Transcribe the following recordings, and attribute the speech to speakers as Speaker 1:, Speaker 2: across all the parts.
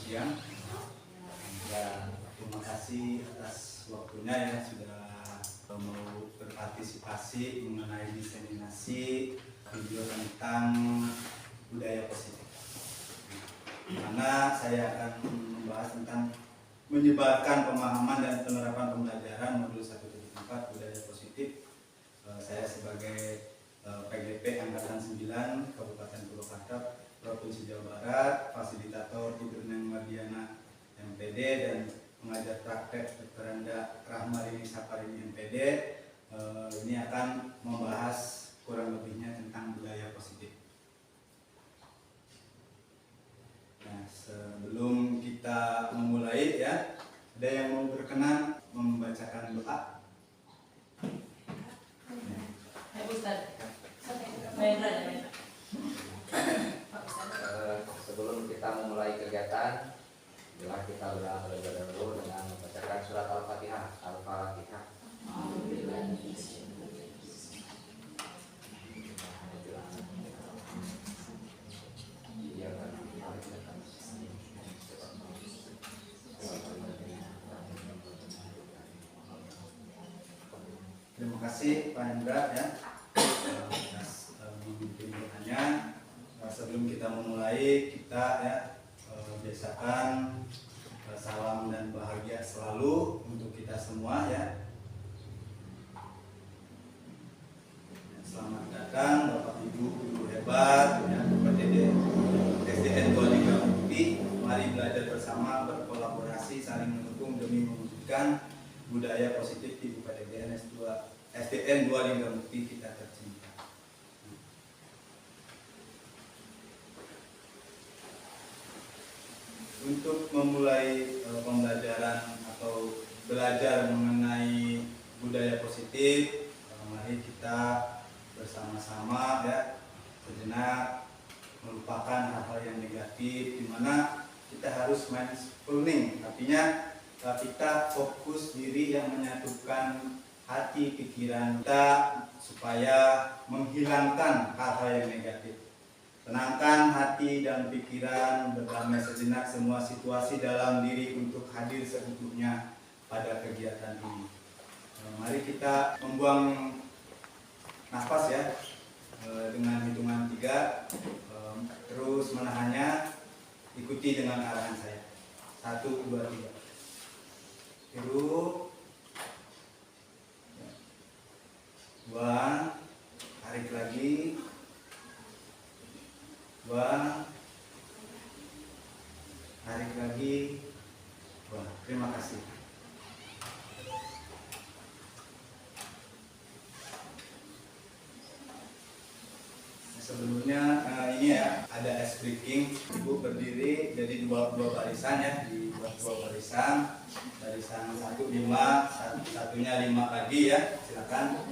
Speaker 1: siang. Ya, terima kasih atas waktunya ya sudah mau berpartisipasi mengenai diseminasi video tentang budaya positif. Karena saya akan membahas tentang menyebarkan pemahaman dan penerapan pembelajaran modul 1.4 budaya positif. Saya sebagai PGP Angkatan 9 Kabupaten Purwakarta Provinsi Jawa Barat, fasilitator Ibu Neng Mardiana MPD dan pengajar praktek Dr. Anda Rahmarini Saparini MPD. Ini akan membahas kurang lebihnya tentang budaya positif. Nah, sebelum kita memulai ya, ada yang mau berkenan membacakan doa?
Speaker 2: Sebelum kita memulai kegiatan, bila kita berdoa terlebih dahulu dengan membacakan surat Al-Fatihah. Al-Fatihah.
Speaker 1: Terima kasih Pak Hendra ya atas memimpin doanya. Sebelum kita memulai, kita ya biasakan salam dan bahagia selalu untuk kita semua ya. Selamat datang Bapak Ibu guru hebat ya, SDN 23 Bukti. Mari belajar bersama, berkolaborasi, saling mendukung demi mewujudkan budaya positif di UPTGN SDN 25 Bukti kita tercinta. Untuk memulai pembelajaran atau belajar mengenai budaya positif, mari kita bersama-sama ya sejenak melupakan hal-hal yang negatif, di mana kita harus mindfulness, artinya kita fokus diri yang menyatukan hati pikiran kita supaya menghilangkan hal-hal yang negatif. Tenangkan hati dan pikiran, berdamai sejenak semua situasi dalam diri untuk hadir seutuhnya pada kegiatan ini. Mari kita membuang nafas ya dengan hitungan 3, terus menahannya, ikuti dengan arahan saya. 1, 2, 3. Hirup, 2, tarik lagi, 2, tarik lagi, 2. Terima kasih. Sebelumnya ini ya ada ice breaking. Ibu berdiri jadi dua barisan ya, dibuat 2 barisan. Barisan 1 5, satunya 5 lagi ya. Silakan.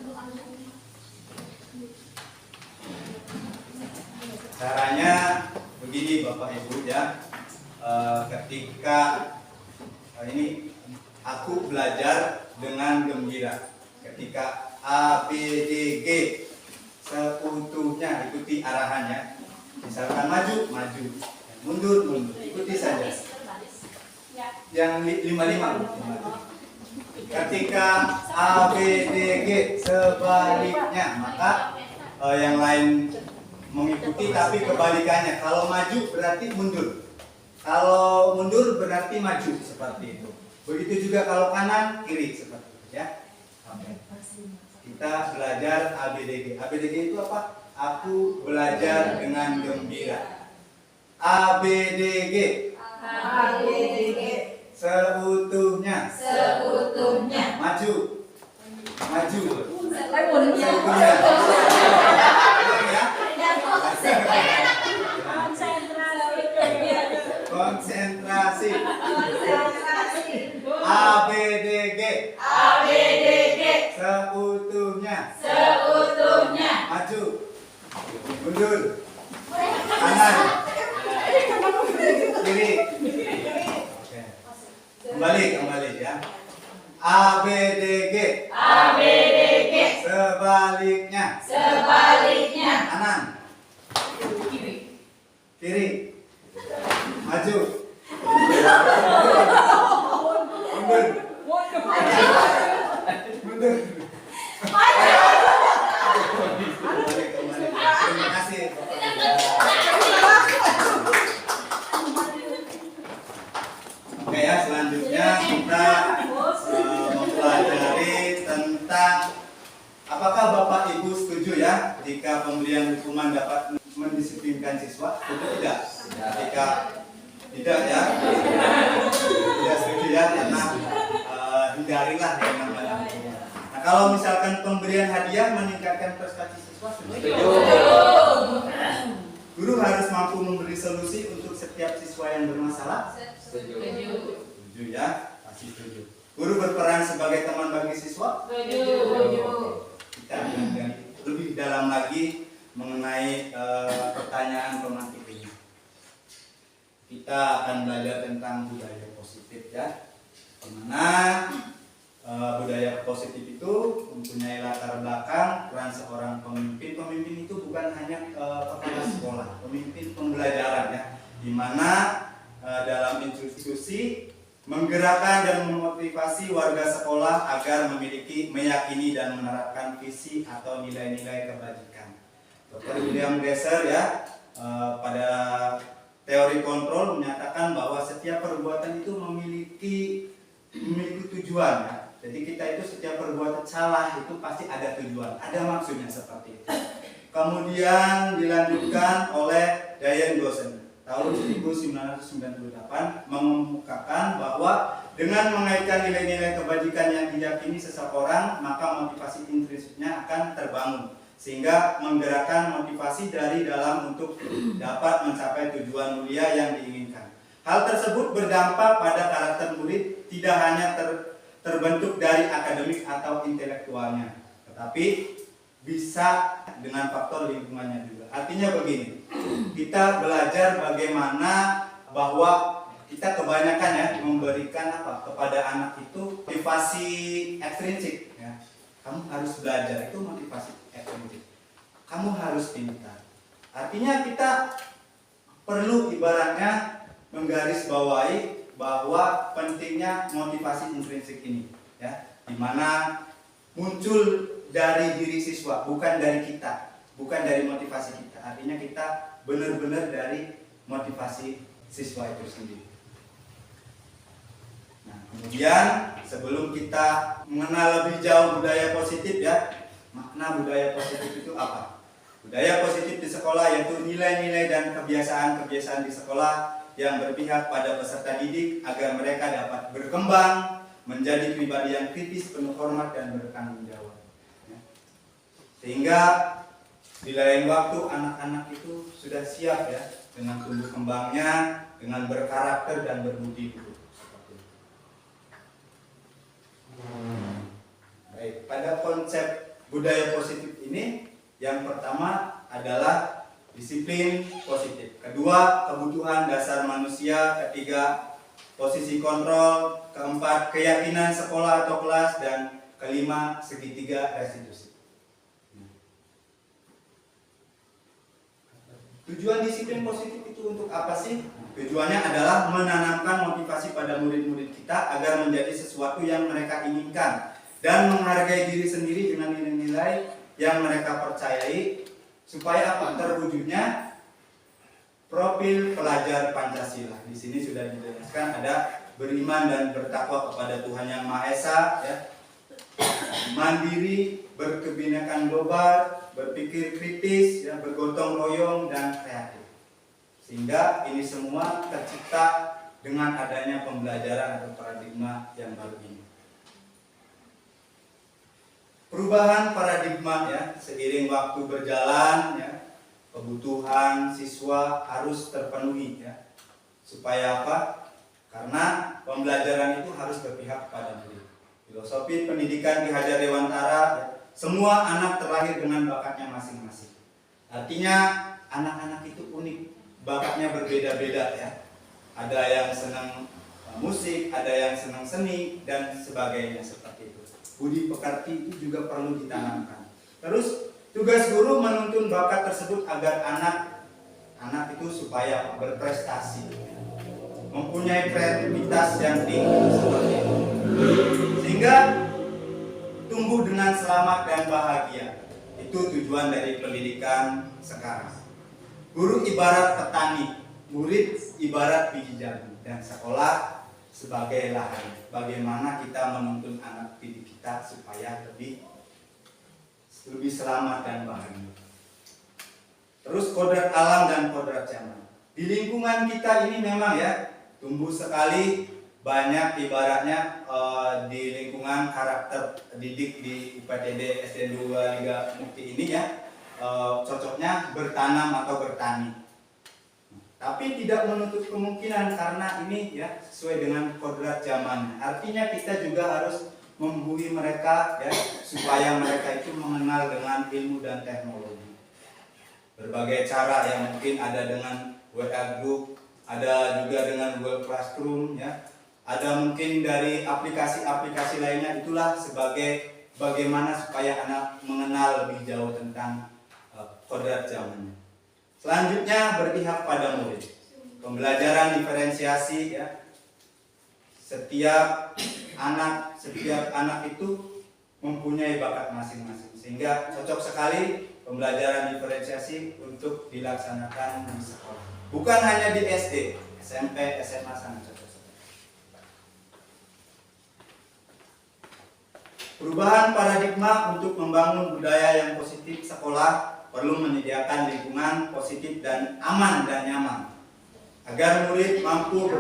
Speaker 1: Caranya begini Bapak Ibu ya. Ketika ini aku belajar dengan gembira. Ketika A B D G seutuhnya, ikuti arahannya. Misalkan maju, maju, mundur, mundur, ikuti saja. Yang 5-5. Ketika A, B, D, G sebaliknya, maka yang lain mengikuti tapi kebalikannya. Kalau maju berarti mundur. Kalau mundur berarti maju, seperti itu. Begitu juga kalau kanan, kiri, seperti itu ya. Oke. Kita belajar ABDG. ABDG itu apa? Aku belajar dengan gembira. ABDG.
Speaker 3: ABDG.
Speaker 1: Seutuhnya.
Speaker 3: Seutuhnya.
Speaker 1: Maju. Maju.
Speaker 3: Seutuhnya.
Speaker 1: Konsentrasi. ABDG.
Speaker 3: ABDG.
Speaker 1: Seutuhnya.
Speaker 3: Seutuhnya.
Speaker 1: Maju. Mundur. Kanan. Kiri. Oke. Kembali ya. ABDG.
Speaker 3: ABDG.
Speaker 1: Sebaliknya.
Speaker 3: Sebaliknya.
Speaker 1: Kanan. Kiri. Maju. ya, selanjutnya kita mempelajari tentang apakah Bapak Ibu setuju ya jika pemberian hukuman dapat mendisiplinkan siswa? Tentu tidak. Jika tidak ya, tidak setuju ya, karena hindarilah yang namanya hukuman. Nah, kalau misalkan pemberian hadiah meningkatkan prestasi siswa, setuju. Guru harus mampu memberi solusi untuk setiap siswa yang bermasalah.
Speaker 2: Setuju.
Speaker 1: Setuju ya, pasti setuju. Guru berperan sebagai teman bagi siswa. Kita akan gali lebih dalam lagi mengenai pertanyaan pemantik ini. Kita akan belajar tentang budaya positif ya. Dimana budaya positif itu mempunyai latar belakang peran seorang pemimpin. Pemimpin itu bukan hanya kepala sekolah, pemimpin pembelajaran ya, dimana dalam institusi menggerakkan dan memotivasi warga sekolah agar meyakini dan menerapkan visi atau nilai-nilai kebajikan. Dr. William Glasser ya pada teori kontrol menyatakan bahwa setiap perbuatan itu memiliki tujuan ya. Jadi kita itu setiap perbuatan salah itu pasti ada tujuan, ada maksudnya seperti itu. Kemudian dilanjutkan oleh Diane Gossen tahun 1998 mengemukakan bahwa dengan mengaitkan nilai-nilai kebajikan yang diyakini seseorang, maka motivasi intrinsiknya akan terbangun sehingga menggerakkan motivasi dari dalam untuk dapat mencapai tujuan mulia yang diinginkan. Hal tersebut berdampak pada karakter murid, tidak hanya terbentuk dari akademik atau intelektualnya, tetapi bisa dengan faktor lingkungannya juga. Artinya begini, kita belajar bagaimana bahwa kita kebanyakan ya memberikan kepada anak itu motivasi ekstrinsik ya. Kamu harus belajar, itu motivasi ekstrinsik. Kamu harus pintar. Artinya kita perlu ibaratnya menggarisbawahi bahwa pentingnya motivasi intrinsik ini ya, dimana muncul dari diri siswa, bukan dari kita, bukan dari motivasi kita. Artinya kita benar-benar dari motivasi siswa itu sendiri. Nah, kemudian sebelum kita mengenal lebih jauh budaya positif ya, makna budaya positif itu apa? Budaya positif di sekolah yaitu nilai-nilai dan kebiasaan-kebiasaan di sekolah yang berpihak pada peserta didik agar mereka dapat berkembang menjadi pribadi yang kritis, penuh hormat dan bertanggung jawab. Sehingga di lain waktu anak-anak itu sudah siap ya dengan tumbuh kembangnya, dengan berkarakter dan berbudi luhur. Baik, pada konsep budaya positif ini yang pertama adalah disiplin positif. Kedua, kebutuhan dasar manusia. Ketiga, posisi kontrol. Keempat, keyakinan sekolah atau kelas. Dan kelima, segitiga restitusi. Tujuan disiplin positif itu untuk apa sih? Tujuannya adalah menanamkan motivasi pada murid-murid kita agar menjadi sesuatu yang mereka inginkan dan menghargai diri sendiri dengan nilai-nilai yang mereka percayai, supaya apa? Terwujudnya profil pelajar Pancasila. Di sini sudah dijelaskan ada beriman dan bertakwa kepada Tuhan Yang Maha Esa, ya. Mandiri, berkebinekaan global, berpikir kritis, ya, bergotong royong dan kreatif. Sehingga ini semua tercipta dengan adanya pembelajaran atau paradigma yang baru ini. Perubahan paradigma ya, seiring waktu berjalan ya, kebutuhan siswa harus terpenuhi ya. Supaya apa? Karena pembelajaran itu harus berpihak pada murid. Filosofi pendidikan Ki Hajar Dewantara ya, semua anak terlahir dengan bakatnya masing-masing. Artinya anak-anak itu unik, bakatnya berbeda-beda ya. Ada yang senang musik, ada yang senang seni dan sebagainya seperti itu. Budi pekerti itu juga perlu ditanamkan. Terus tugas guru menuntun bakat tersebut agar anak itu supaya berprestasi, mempunyai kreativitas yang tinggi seperti itu, sehingga tumbuh dengan selamat dan bahagia. Itu tujuan dari pendidikan sekarang. Guru ibarat petani, murid ibarat biji jagung, dan sekolah sebagai lahan. Bagaimana kita menuntun anak didik kita supaya lebih selamat dan bahagia. Terus kodrat alam dan kodrat zaman. Di lingkungan kita ini memang ya tumbuh sekali banyak ibaratnya di lingkungan karakter didik di UPTD SD 2 Liga Mukti ini ya cocoknya bertanam atau bertani. Tapi tidak menutup kemungkinan karena ini ya sesuai dengan kodrat zaman. Artinya kita juga harus membui mereka ya supaya mereka itu mengenal dengan ilmu dan teknologi. Berbagai cara yang mungkin ada dengan WA group, ada juga dengan Google Classroom ya. Ada mungkin dari aplikasi-aplikasi lainnya, itulah sebagai bagaimana supaya anak mengenal lebih jauh tentang kodrat zamannya. Selanjutnya berpihak pada murid. Pembelajaran diferensiasi ya. Setiap anak itu mempunyai bakat masing-masing sehingga cocok sekali pembelajaran diferensiasi untuk dilaksanakan di sekolah. Bukan hanya di SD, SMP, SMA sangat cocok. Perubahan paradigma untuk membangun budaya yang positif sekolah perlu menyediakan lingkungan positif dan aman dan nyaman agar murid mampu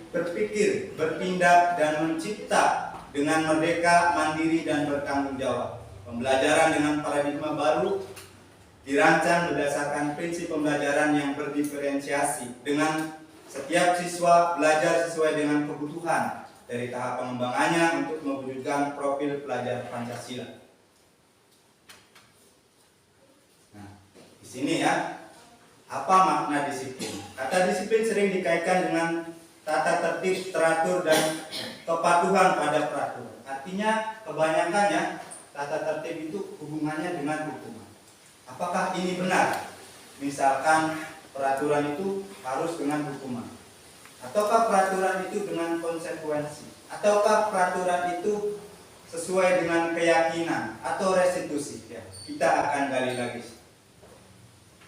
Speaker 1: berpikir, bertindak dan mencipta dengan merdeka, mandiri dan bertanggung jawab. Pembelajaran dengan paradigma baru dirancang berdasarkan prinsip pembelajaran yang berdiferensiasi dengan setiap siswa belajar sesuai dengan kebutuhan dari tahap pengembangannya untuk mewujudkan profil pelajar Pancasila. Nah, di sini ya, apa makna disiplin? Kata disiplin sering dikaitkan dengan tata tertib, teratur dan kepatuhan pada peraturan. Artinya kebanyakannya tata tertib itu hubungannya dengan hukuman. Apakah ini benar? Misalkan peraturan itu harus dengan hukuman. Ataukah peraturan itu dengan konsekuensi? Ataukah peraturan itu sesuai dengan keyakinan atau restitusi? Ya, kita akan gali lagi.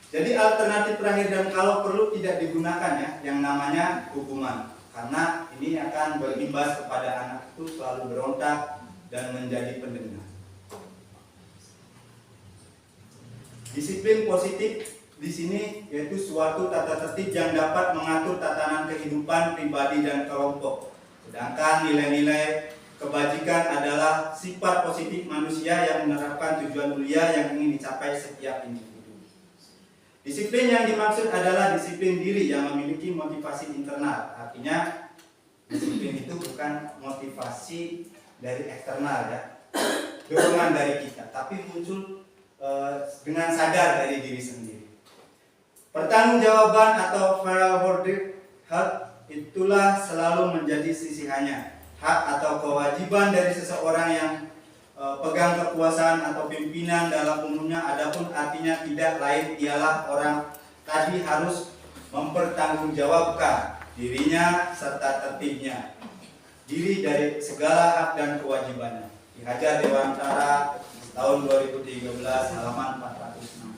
Speaker 1: Jadi alternatif terakhir dan kalau perlu tidak digunakan ya, yang namanya hukuman. Karena ini akan berimbas kepada anak itu selalu berontak dan menjadi pendengar. Disiplin positif di sini yaitu suatu tata tertib yang dapat mengatur tatanan kehidupan pribadi dan kelompok. Sedangkan nilai-nilai kebajikan adalah sifat positif manusia yang menerapkan tujuan mulia yang ingin dicapai setiap individu. Disiplin yang dimaksud adalah disiplin diri yang memiliki motivasi internal. Artinya disiplin itu bukan motivasi dari eksternal ya, dorongan dari kita, tapi muncul dengan sadar dari diri sendiri. Pertanggungjawaban atau verantwoording hak itulah selalu menjadi sisihannya. Hak atau kewajiban dari seseorang yang pegang kekuasaan atau pimpinan dalam umumnya, adapun artinya tidak lain ialah orang tadi harus mempertanggungjawabkan dirinya serta tertibnya, diri dari segala hak dan kewajibannya. Dihajar Dewantara tahun 2013 halaman 469.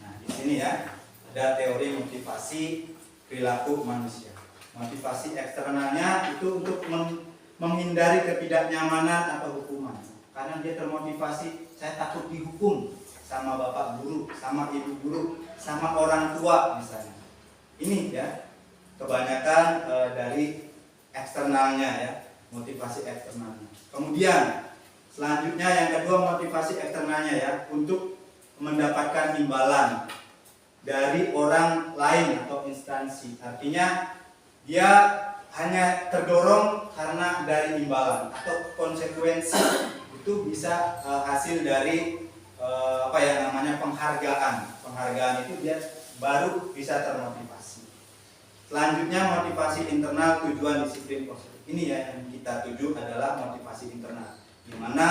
Speaker 1: Nah, di sini ya ada teori motivasi perilaku manusia. Motivasi eksternalnya itu untuk menghindari ketidaknyamanan atau hukuman. Karena dia termotivasi, saya takut dihukum sama bapak guru, sama ibu guru, sama orang tua misalnya. Ini ya kebanyakan dari eksternalnya ya, motivasi eksternalnya. Kemudian selanjutnya yang kedua motivasi eksternalnya ya, untuk mendapatkan imbalan dari orang lain atau instansi. Artinya dia hanya terdorong karena dari imbalan atau konsekuensi itu bisa hasil dari penghargaan. Penghargaan itu dia baru bisa termotivasi. Selanjutnya motivasi internal tujuan disiplin positif. Ini ya yang kita tuju adalah motivasi internal, di mana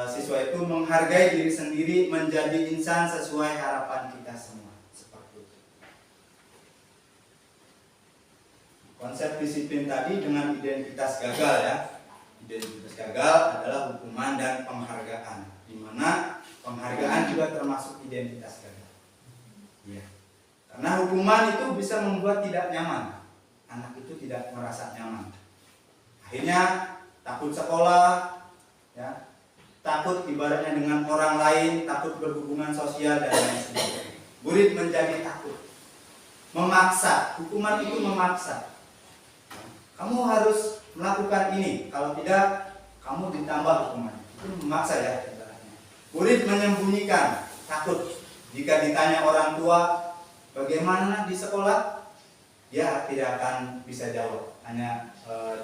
Speaker 1: siswa itu menghargai diri sendiri menjadi insan sesuai harapan kita semua. Seperti itu. Konsep disiplin tadi dengan identitas gagal ya. Identitas gagal adalah hukuman dan penghargaan, di mana penghargaan juga termasuk identitas gagal. Ya. Karena hukuman itu bisa membuat tidak nyaman. anak itu tidak merasa nyaman. Akhirnya takut sekolah, ya, takut ibaratnya dengan orang lain, takut berhubungan sosial dan lain sebagainya. Murid menjadi takut, memaksa. Hukuman itu memaksa. Kamu harus melakukan ini, kalau tidak kamu ditambah hukuman. Itu memaksa ya ibaratnya. Murid menyembunyikan, takut. Jika ditanya orang tua bagaimana di sekolah, dia tidak akan bisa jawab.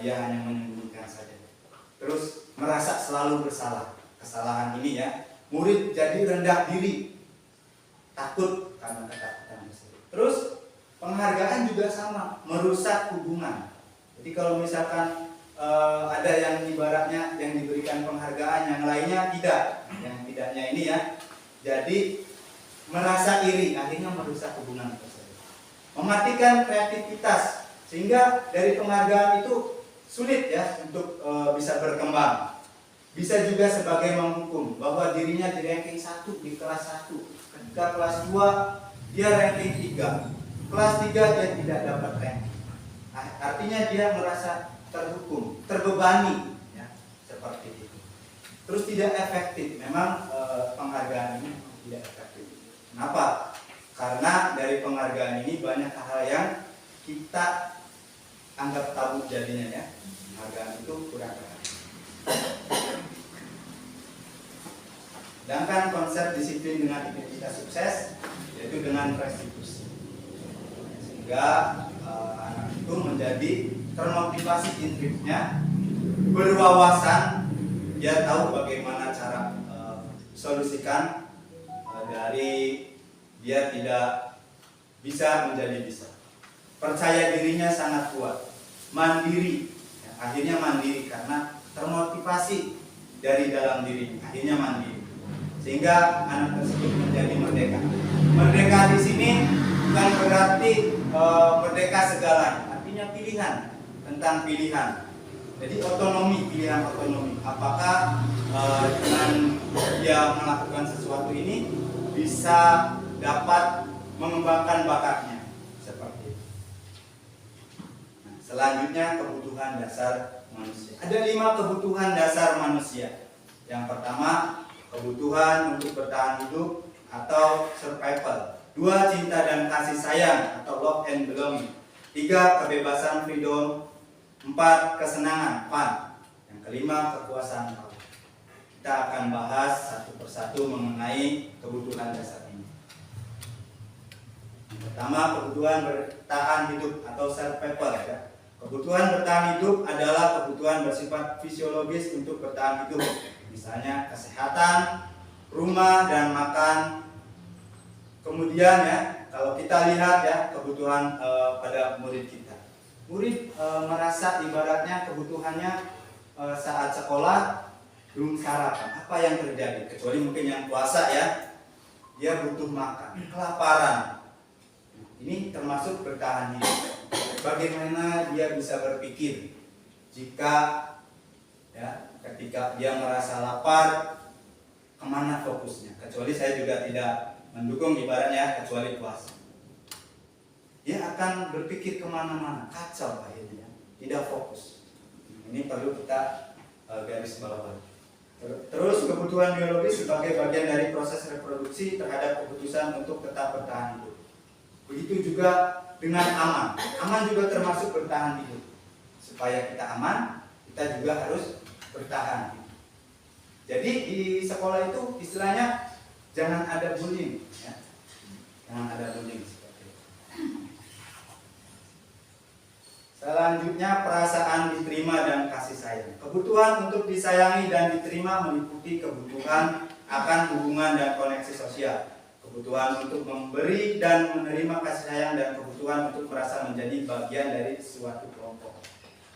Speaker 1: Dia hanya menyembunyikan saja. Terus merasa selalu bersalah. Kesalahan ini ya, murid jadi rendah diri, takut karena ketakutan tersebut. Terus penghargaan juga sama, merusak hubungan. Jadi kalau misalkan ada yang ibaratnya yang diberikan penghargaan, yang lainnya tidak, yang tidaknya ini ya, jadi merasa iri, akhirnya merusak hubungan tersebut. Mematikan kreativitas, sehingga dari penghargaan itu sulit ya untuk bisa berkembang. Bisa juga sebagai menghukum bahwa dirinya di ranking 1 di kelas 1. Ketika kelas 2 dia ranking 3. Kelas 3 dia tidak dapat ranking. Artinya dia merasa terhukum, terbebani ya, seperti itu. Terus tidak efektif. Memang penghargaan ini tidak efektif. Kenapa? Karena dari penghargaan ini banyak hal yang kita anggap tabu jadinya ya. Penghargaan itu kurang efektif. Sedangkan konsep disiplin dengan identitas sukses yaitu dengan restitusi, sehingga anak itu menjadi termotivasi intrinsiknya, berwawasan, dia tahu bagaimana cara solusikan dari dia tidak bisa menjadi bisa. Percaya dirinya sangat kuat, mandiri, ya, akhirnya mandiri karena termotivasi dari dalam diri, akhirnya mandiri, sehingga anak tersebut menjadi merdeka. Merdeka di sini bukan berarti merdeka segalanya, artinya pilihan, tentang pilihan. Jadi otonomi, pilihan otonomi. Apakah dengan dia melakukan sesuatu ini bisa dapat mengembangkan bakatnya, seperti itu. Nah, selanjutnya kebutuhan dasar manusia. Ada 5 kebutuhan dasar manusia. Yang pertama, kebutuhan untuk bertahan hidup atau survival. 2, cinta dan kasih sayang atau love and belonging. 3, kebebasan freedom. 4, kesenangan fun. Yang kelima, kekuasaan power. Kita akan bahas satu persatu mengenai kebutuhan dasar ini. Yang pertama, kebutuhan bertahan hidup atau survival ya. Kebutuhan bertahan hidup adalah kebutuhan bersifat fisiologis untuk bertahan hidup. Misalnya kesehatan, rumah dan makan. Kemudian ya, kalau kita lihat ya kebutuhan pada murid kita. Murid merasa ibaratnya kebutuhannya saat sekolah belum sarapan. Apa yang terjadi? Kecuali mungkin yang puasa ya, dia butuh makan, kelaparan. Ini termasuk bertahan hidup. Bagaimana dia bisa berpikir jika ya ketika dia merasa lapar, kemana fokusnya? Kecuali saya juga tidak mendukung ibaratnya kecuali puasa. Dia akan berpikir kemana-mana, kacau akhirnya, tidak fokus. Ini perlu kita garis bawahi. Terus kebutuhan biologis sebagai bagian dari proses reproduksi terhadap keputusan untuk tetap bertahan hidup. Begitu juga dengan aman. Aman juga termasuk bertahan hidup. Supaya kita aman, kita juga harus bertahan hidup. Jadi di sekolah itu istilahnya jangan ada bullying, ya. Jangan ada bullying seperti itu. Selanjutnya perasaan diterima dan kasih sayang. Kebutuhan untuk disayangi dan diterima meliputi kebutuhan akan hubungan dan koneksi sosial, kebutuhan untuk memberi dan menerima kasih sayang, dan kebutuhan untuk merasa menjadi bagian dari suatu kelompok.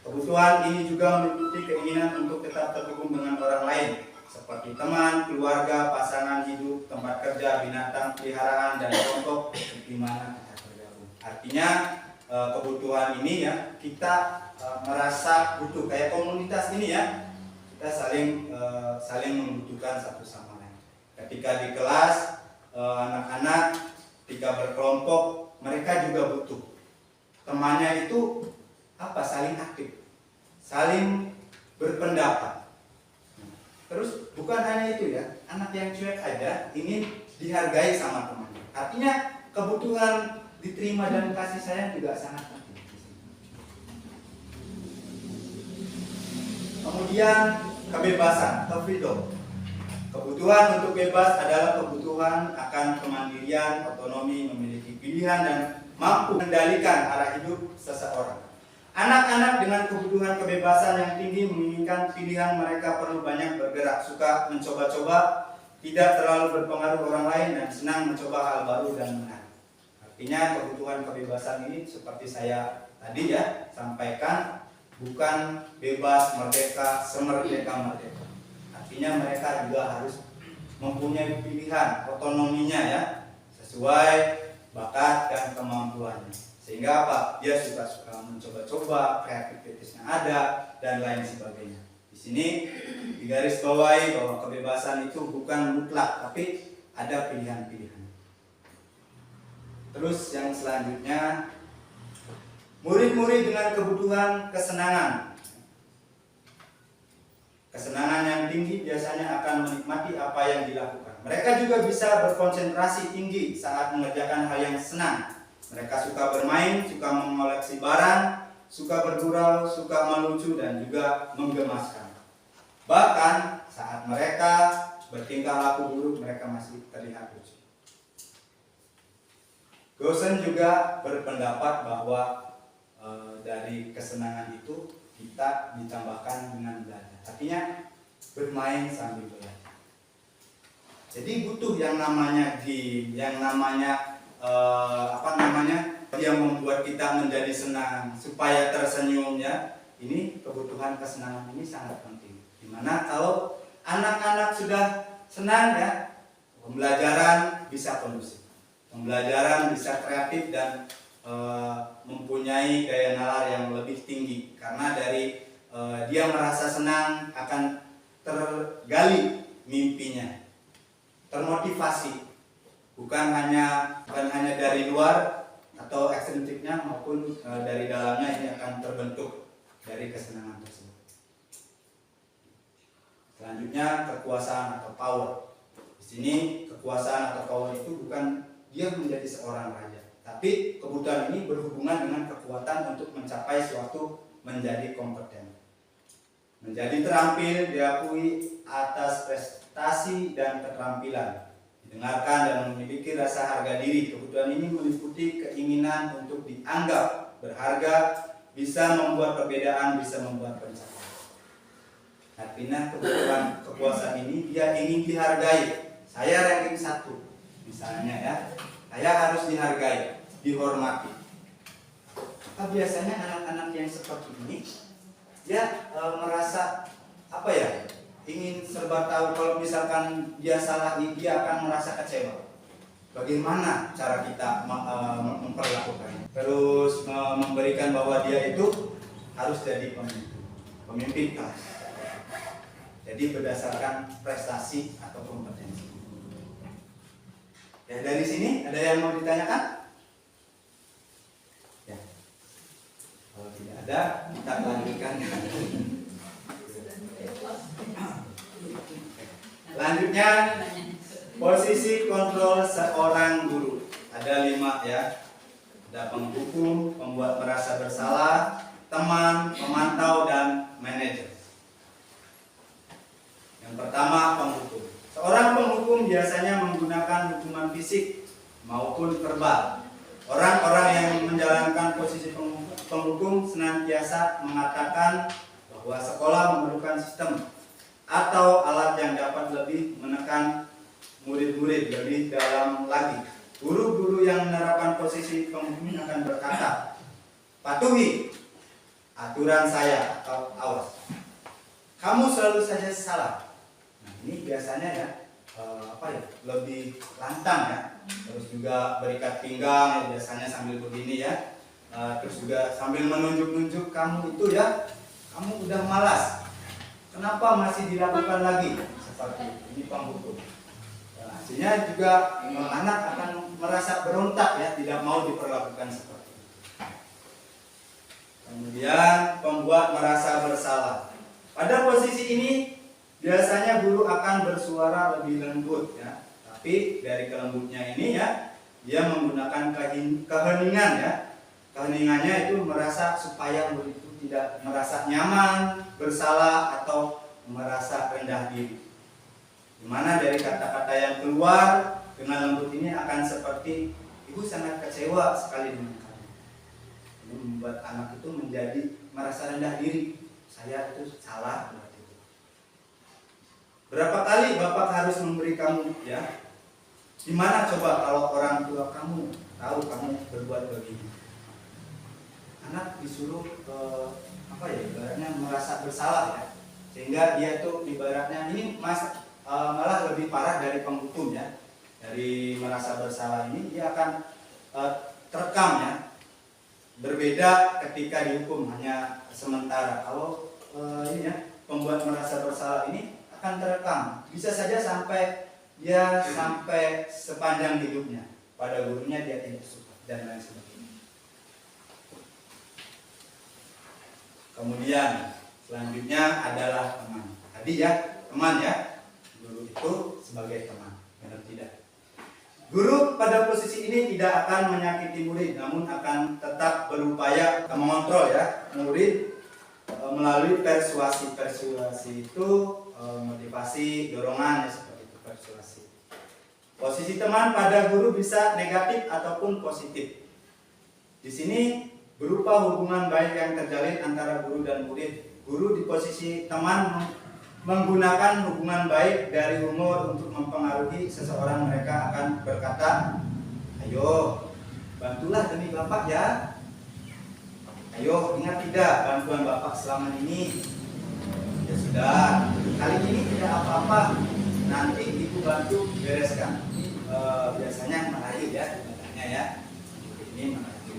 Speaker 1: Kebutuhan ini juga meliputi keinginan untuk tetap terhubung dengan orang lain, seperti teman, keluarga, pasangan hidup, tempat kerja, binatang peliharaan, dan kelompok di mana kita bergabung. Artinya kebutuhan ini ya kita merasa butuh, kayak komunitas ini ya, kita saling membutuhkan satu sama lain. Ketika di kelas anak-anak ketika berkelompok mereka juga butuh. temannya itu saling aktif, saling berpendapat. Terus bukan hanya itu ya, anak yang cuek aja ingin dihargai sama temannya. Artinya kebutuhan diterima dan kasih sayang juga sangat penting. Kemudian kebebasan atau freedom. Kebutuhan untuk bebas adalah kebutuhan akan kemandirian, otonomi, memiliki pilihan dan mampu mengendalikan arah hidup seseorang. Anak-anak dengan kebutuhan kebebasan yang tinggi menginginkan pilihan, mereka perlu banyak bergerak, suka mencoba-coba, tidak terlalu berpengaruh orang lain dan senang mencoba hal baru dan menarik. Artinya kebutuhan kebebasan ini seperti saya tadi ya sampaikan, bukan bebas merdeka semerdeka-merdeka. Artinya mereka juga harus mempunyai pilihan, otonominya ya, sesuai bakat dan kemampuannya. Sehingga dia suka mencoba-coba, kreativitasnya ada dan lain sebagainya. Di sini digarisbawahi bahwa kebebasan itu bukan mutlak, tapi ada pilihan-pilihan. Terus yang selanjutnya, murid-murid dengan kebutuhan kesenangan. Kesenangan yang tinggi biasanya akan menikmati apa yang dilakukan. Mereka juga bisa berkonsentrasi tinggi saat mengerjakan hal yang senang. Mereka suka bermain, suka mengoleksi barang, suka bergurau, suka melucu, dan juga menggemaskan. Bahkan saat mereka bertingkah laku buruk, mereka masih terlihat lucu. Gosen juga berpendapat bahwa dari kesenangan itu kita ditambahkan dengan belajar. Artinya bermain sambil belajar. Jadi butuh yang namanya game, yang namanya yang membuat kita menjadi senang supaya tersenyum ya. Ini kebutuhan kesenangan ini sangat penting. Dimana kalau anak-anak sudah senang ya, pembelajaran bisa kondusif, pembelajaran bisa kreatif dan mempunyai daya nalar yang lebih tinggi karena dari dia merasa senang akan tergali mimpinya, termotivasi. Bukan hanya dari luar atau ekstrinsiknya maupun dari dalamnya, ini akan terbentuk dari kesenangan tersebut. Selanjutnya kekuasaan atau power. Di sini kekuasaan atau power itu bukan dia menjadi seorang raja, tapi kebutuhan ini berhubungan dengan kekuatan untuk mencapai suatu menjadi kompeten, menjadi terampil, diakui atas prestasi dan keterampilan, didengarkan dan memiliki rasa harga diri. Kebutuhan ini meliputi keinginan untuk dianggap berharga, bisa membuat perbedaan, bisa membuat pencapaian. Artinya kebutuhan kekuasaan ini dia ingin dihargai. Saya ranking 1 misalnya ya, saya harus dihargai, dihormati. Biasanya anak-anak yang seperti ini dia merasa ingin serba tahu. Kalau misalkan dia salah, dia akan merasa kecewa. Bagaimana cara kita memperlakukannya? Terus memberikan bahwa dia itu harus jadi pemimpin kelas. Jadi berdasarkan prestasi atau kompetensi. Ya, dari sini ada yang mau ditanyakan? Ya. Kalau tidak ada, kita lanjutkan. Lanjutnya, posisi kontrol seorang guru. Ada 5 ya. Ada penghukum, pembuat merasa bersalah, teman, pemantau, dan manajer. Yang pertama, penghukum. Seorang penghukum biasanya menggunakan hukuman fisik maupun verbal. Orang-orang yang menjalankan posisi penghukum senantiasa mengatakan bahwa sekolah memerlukan sistem atau alat yang dapat lebih menekan murid-murid lebih dalam lagi. Guru-guru yang menerapkan posisi penghukum akan berkata, patuhi aturan saya atau awas, kamu selalu saja salah. Nah, ini biasanya ya lebih lantang ya. Terus juga berikat pinggang ya, biasanya sambil begini ya. Terus juga sambil menunjuk-nunjuk, kamu itu ya, kamu udah malas, kenapa masih dilakukan lagi? Seperti ini penghukum. Hasilnya juga anak akan merasa berontak ya, tidak mau diperlakukan seperti itu. Kemudian pembuat merasa bersalah. Pada posisi ini biasanya guru akan bersuara lebih lembut ya. Tapi dari kelembutnya ini ya, dia menggunakan keheningan ya. Keheningannya itu merasa supaya murid itu tidak merasa nyaman, bersalah atau merasa rendah diri. Dimana dari kata-kata yang keluar dengan lembut ini akan seperti, ibu sangat kecewa sekali dengan kamu. Ini membuat anak itu menjadi merasa rendah diri. Saya itu salah berarti itu. Berapa kali Bapak harus memberi kamu ya? Gimana coba kalau orang tua kamu tahu kamu berbuat begini? Anak disuruh ibaratnya merasa bersalah ya, sehingga dia tuh ibaratnya ini malah lebih parah dari penghukum ya. Dari merasa bersalah ini dia akan terekam ya. Berbeda ketika dihukum hanya sementara. Kalau ini ya, pembuat merasa bersalah ini akan terekam. Bisa saja sampai sepanjang hidupnya. Pada gurunya dia tidak suka dan lain sebagainya. Kemudian selanjutnya adalah teman. Tadi ya, teman ya. Guru itu sebagai teman, benar tidak? Guru pada posisi ini tidak akan menyakiti murid, namun akan tetap berupaya mengontrol ya murid melalui persuasi. Persuasi itu motivasi, dorongan ya, seperti itu persuasi. Posisi teman pada guru bisa negatif ataupun positif. Di sini berupa hubungan baik yang terjalin antara guru dan murid. Guru di posisi teman menggunakan hubungan baik dari humor untuk mempengaruhi seseorang. Mereka akan berkata, ayo bantulah demi Bapak ya. Ayo ingat tidak bantuan Bapak selama ini. Ya sudah, kali ini tidak apa-apa. Nanti ibu bantu bereskan. Biasanya merayu ya, katanya ya. Ini merayu.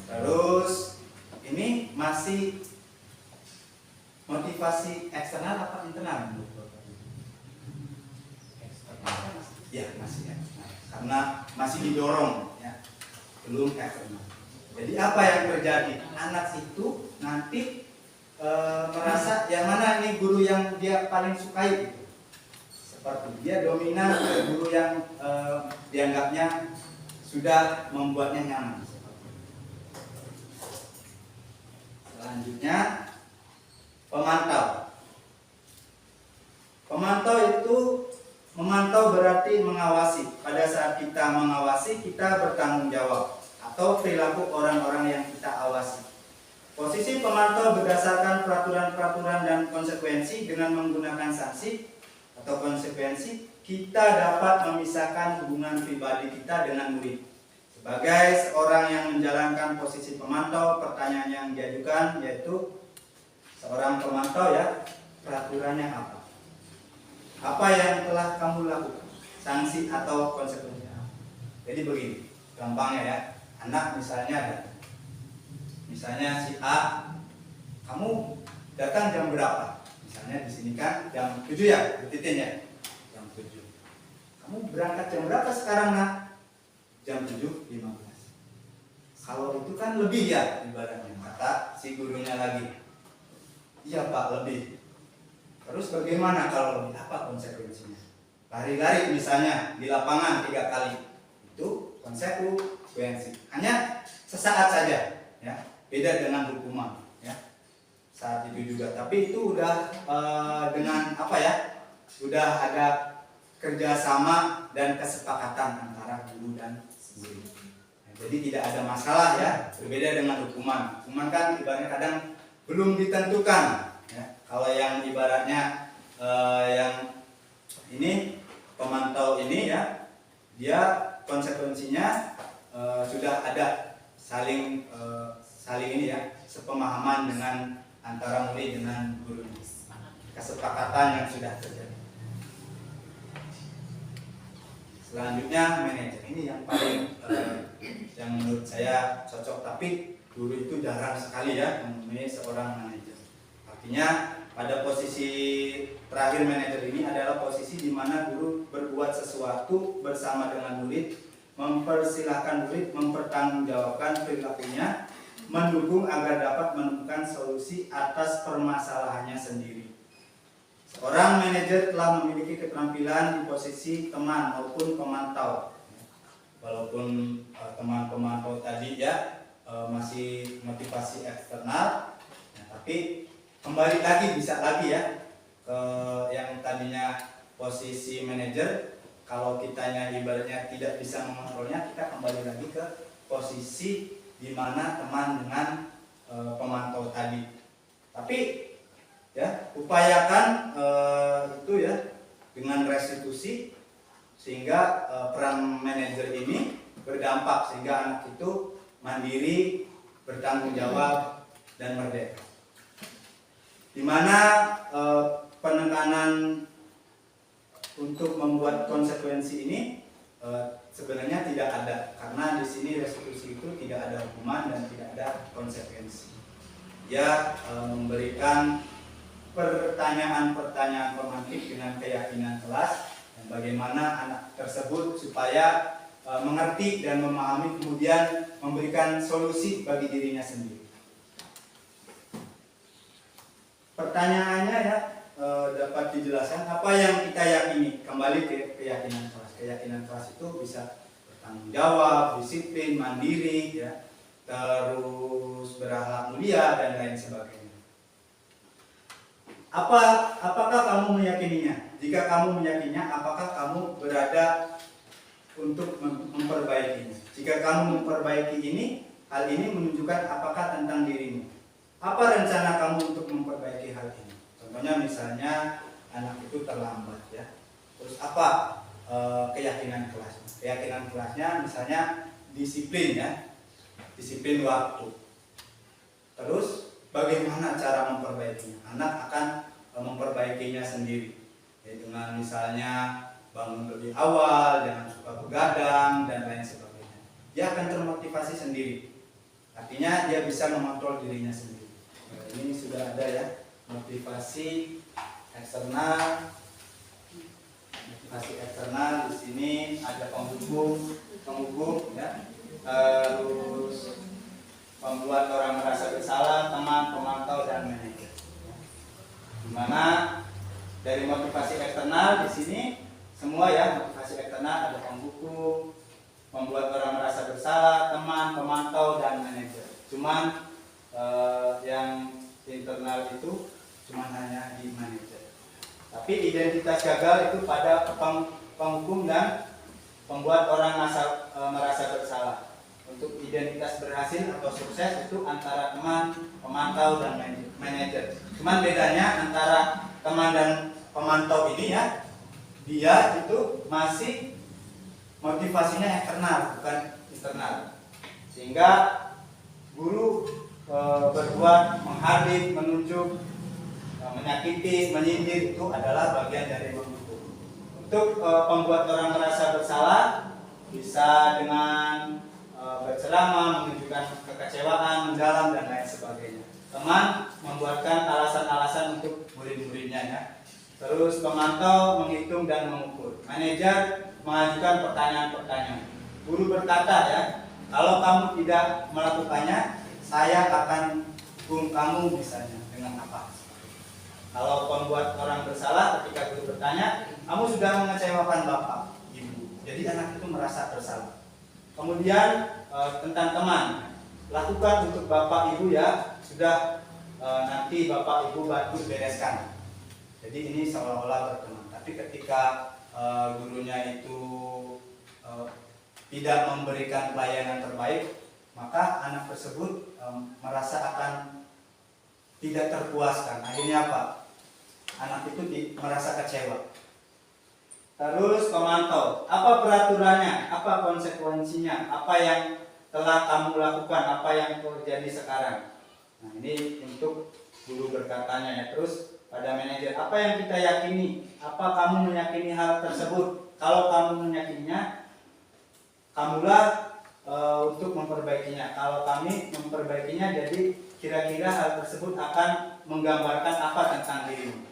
Speaker 1: Terus ini masih motivasi eksternal apa internal? Eksternal. Ya masih eksternal. Karena masih didorong ya, belum eksternal. Jadi apa yang terjadi? Anak itu nanti merasa yang mana ini guru yang dia paling sukai gitu. Seperti dia dominan guru yang dianggapnya sudah membuatnya nyaman. Selanjutnya pemantau. Pemantau itu memantau berarti mengawasi. Pada saat kita mengawasi, kita bertanggung jawab atau perilaku orang-orang yang kita awasi. Posisi pemantau berdasarkan peraturan-peraturan dan konsekuensi. Dengan menggunakan sanksi atau konsekuensi, kita dapat memisahkan hubungan pribadi kita dengan murid. Sebagai seorang yang menjalankan posisi pemantau, pertanyaan yang diajukan yaitu seorang pemantau ya, peraturannya apa? Apa yang telah kamu lakukan? Sanksi atau konsekuensinya? Jadi begini, gampangnya ya. Anak misalnya si A, kamu datang jam berapa? Misalnya di sini kan jam 7 ya, titiknya ya. Jam 7. Kamu berangkat jam berapa sekarang nak? Jam 7.15. Kalau itu kan lebih ya ibaratnya, kata si gurunya lagi. Iya Pak, lebih. Terus bagaimana kalau lebih? Apa konsekuensinya? Lari-lari misalnya di lapangan 3 kali. Itu konsekuensi. Hanya sesaat saja ya. Beda dengan hukuman ya. Saat itu juga. Tapi itu udah dengan apa ya? Udah ada kerjasama dan kesepakatan antara guru dan murid. Jadi tidak ada masalah ya. Berbeda dengan hukuman. Hukuman kan ibaratnya kadang belum ditentukan ya. Kalau yang ibaratnya yang ini pemantau ini ya, dia konsekuensinya sudah ada saling ini ya, sepemahaman dengan antara murid dengan guru, kesepakatan yang sudah terjadi. Selanjutnya manajer, ini yang paling yang menurut saya cocok, tapi guru itu jarang sekali ya mempunyai seorang manajer. Artinya pada posisi terakhir manajer ini adalah posisi di mana guru berbuat sesuatu bersama dengan murid, mempersilahkan murid mempertanggungjawabkan perilakunya mendukung agar dapat menemukan solusi atas permasalahannya sendiri. Seorang manajer telah memiliki keterampilan di posisi teman maupun pemantau. Walaupun teman pemantau tadi ya masih motivasi eksternal, tapi kembali lagi bisa lagi ya ke yang tadinya posisi manajer. Kalau kitanya ibaratnya tidak bisa mengontrolnya, kita kembali lagi ke posisi di mana teman dengan pemantau tadi. Tapi ya upayakan itu ya dengan restitusi sehingga peran manajer ini berdampak sehingga anak itu mandiri, bertanggung jawab dan merdeka. Di mana penekanan untuk membuat konsekuensi ini sebenarnya tidak ada, karena di sini restitusi itu tidak ada hukuman dan tidak ada konsekuensi. Dia memberikan pertanyaan-pertanyaan pemantik dengan keyakinan kelas dan bagaimana anak tersebut supaya mengerti dan memahami, kemudian memberikan solusi bagi dirinya sendiri. Pertanyaannya ya dapat dijelaskan apa yang kita yakini. Kembali ke keyakinan kelas. Keyakinan kelas itu bisa bertanggung jawab, disiplin, mandiri, ya, terus berakhlak mulia dan lain sebagainya. Apakah kamu meyakininya? Jika kamu meyakininya, apakah kamu berada untuk memperbaikinya? Jika kamu memperbaiki ini, hal ini menunjukkan apakah tentang dirimu. Apa rencana kamu untuk memperbaiki hal ini? Contohnya misalnya anak itu terlambat ya. Terus apa keyakinan kelas? Keyakinan kelasnya misalnya disiplin ya. Disiplin waktu. Terus bagaimana cara memperbaikinya? Anak akan memperbaikinya sendiri. Ya, dengan misalnya bangun lebih awal, jangan suka begadang dan lain sebagainya. Dia akan termotivasi sendiri. Artinya dia bisa mengontrol dirinya sendiri. Nah, ini sudah ada ya motivasi eksternal. Motivasi eksternal di sini ada penghubung ya. Terus membuat orang merasa bersalah, teman, pemantau dan manajer. Dimana dari motivasi eksternal di sini semua ya, motivasi eksternal ada pendukung, membuat orang merasa bersalah, teman, pemantau dan manajer. Cuman yang internal itu cuma hanya di manajer. Tapi identitas gagal itu pada penghukum dan pembuat orang merasa bersalah. Untuk identitas berhasil atau sukses itu antara teman, pemantau dan manajer. Cuman bedanya antara teman dan pemantau ini ya, dia itu masih motivasinya eksternal bukan internal. Sehingga guru berbuat menghardik, menunjuk, menyakiti, menyindir itu adalah bagian dari menghukum. Untuk pembuat orang merasa bersalah bisa dengan berceramah, menunjukkan kekecewaan, mendalam dan lain sebagainya. Teman membuatkan alasan-alasan untuk murid-muridnya ya. Terus pemantau menghitung dan mengukur. Manajer mengajukan pertanyaan-pertanyaan. Guru berkata ya, kalau kamu tidak melakukannya, saya akan hukum kamu misalnya dengan apa? Kalau pembuat orang bersalah, ketika guru bertanya, kamu sudah mengecewakan bapak, ibu. Jadi anak itu merasa bersalah. Kemudian tentang teman, lakukan untuk bapak ibu ya, sudah nanti bapak ibu bantu bereskan. Jadi ini seolah-olah berteman. Tapi ketika gurunya itu tidak memberikan pelayanan terbaik, maka anak tersebut merasa akan tidak terpuaskan. Akhirnya apa? Anak itu merasa kecewa. Terus pemantau, apa peraturannya, apa konsekuensinya, apa yang telah kamu lakukan, apa yang terjadi sekarang. Nah ini untuk guru berkatanya ya. Terus pada manajer, apa yang kita yakini, apa kamu meyakini hal tersebut. Kalau kamu meyakininya, kamulah untuk memperbaikinya. Kalau kami memperbaikinya, jadi kira-kira hal tersebut akan menggambarkan apa tentang dirimu.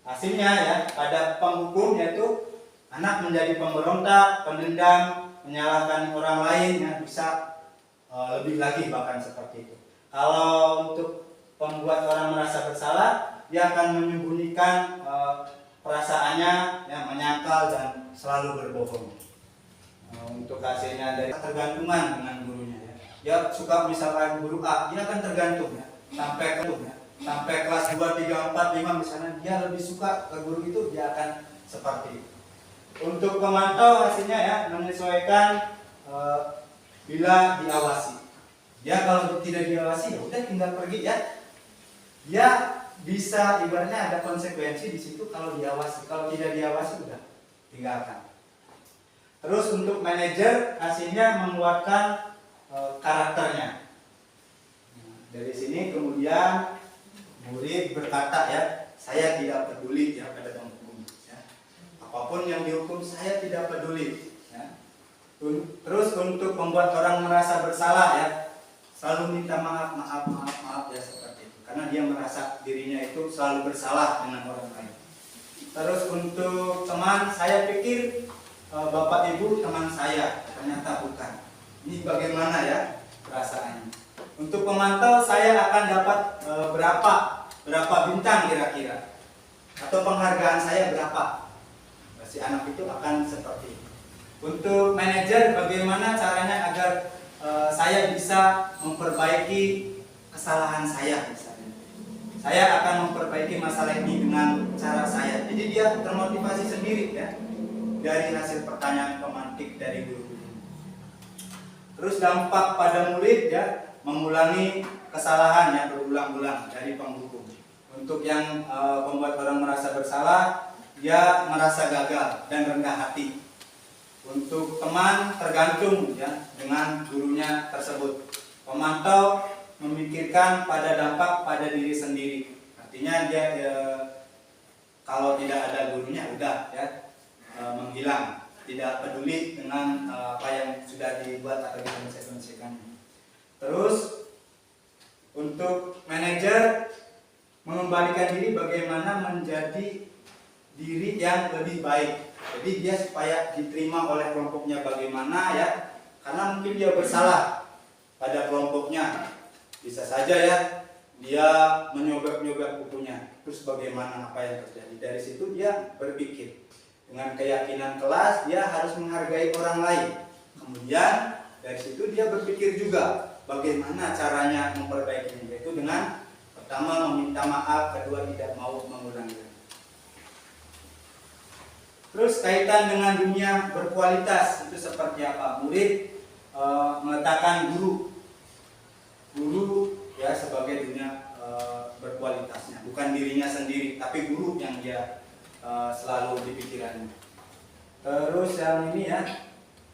Speaker 1: Hasilnya ya, pada penghukum yaitu anak menjadi pemberontak, pendendam, menyalahkan orang lain yang bisa lebih lagi bahkan seperti itu. Kalau untuk membuat orang merasa bersalah, dia akan menyembunyikan perasaannya, ya, menyangkal dan selalu berbohong. Untuk hasilnya dari ketergantungan dengan gurunya, ya. Dia suka misalkan guru A, dia akan tergantung, ya, sampai kelas 2, 3, 4, 5 misalnya, dia lebih suka ke guru itu, dia akan seperti itu. Untuk pemantau hasilnya, ya, menyesuaikan bila diawasi. Ya kalau tidak diawasi, ya udah tinggal pergi, ya. Dia bisa ibaratnya ada konsekuensi di situ kalau diawasi. Kalau tidak diawasi, udah tinggalkan. Terus untuk manajer hasilnya menguatkan karakternya. Nah, dari sini kemudian murid berkata, ya, saya tidak peduli, ya, pada penghukum, ya. Apapun yang dihukum saya tidak peduli, ya. Terus untuk membuat orang merasa bersalah, ya, selalu minta maaf, ya, seperti itu. Karena dia merasa dirinya itu selalu bersalah dengan orang lain. Terus untuk teman, saya pikir Bapak Ibu teman saya, ternyata bukan. Ini bagaimana, ya, perasaannya. Untuk pemantau saya akan dapat berapa bintang kira-kira, atau penghargaan saya berapa. Si anak itu akan seperti itu. Untuk manajer, bagaimana caranya agar saya bisa memperbaiki kesalahan saya misalnya. Saya akan memperbaiki masalah ini dengan cara saya. Jadi dia termotivasi sendiri, ya, dari hasil pertanyaan pemantik dari guru. Terus dampak pada murid, ya, mengulangi kesalahan yang berulang-ulang dari penghukum. Untuk yang membuat orang merasa bersalah, dia merasa gagal dan rendah hati. Untuk teman tergantung, ya, dengan gurunya tersebut. Pemantau memikirkan pada dampak pada diri sendiri. Artinya dia kalau tidak ada gurunya udah, ya, menghilang, tidak peduli dengan apa yang sudah dibuat atau dikonsekuensikan. Terus untuk manajer mengembalikan diri bagaimana menjadi diri yang lebih baik. Jadi dia supaya diterima oleh kelompoknya bagaimana, ya, karena mungkin dia bersalah pada kelompoknya. Bisa saja, ya, dia menyobek-nyobek bukunya. Terus bagaimana apa yang terjadi? Dari situ dia berpikir dengan keyakinan kelas, dia harus menghargai orang lain. Kemudian dari situ dia berpikir juga bagaimana caranya memperbaikinya, yaitu dengan pertama meminta maaf, kedua tidak mau mengulangi. Terus kaitan dengan dunia berkualitas itu seperti apa? Murid meletakkan guru, ya, sebagai dunia berkualitasnya, bukan dirinya sendiri, tapi guru yang dia selalu di pikirannya. Terus yang ini, ya,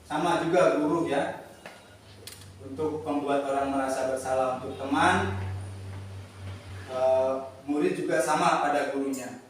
Speaker 1: sama juga guru, ya, untuk membuat orang merasa bersalah. Untuk teman, murid juga sama pada gurunya.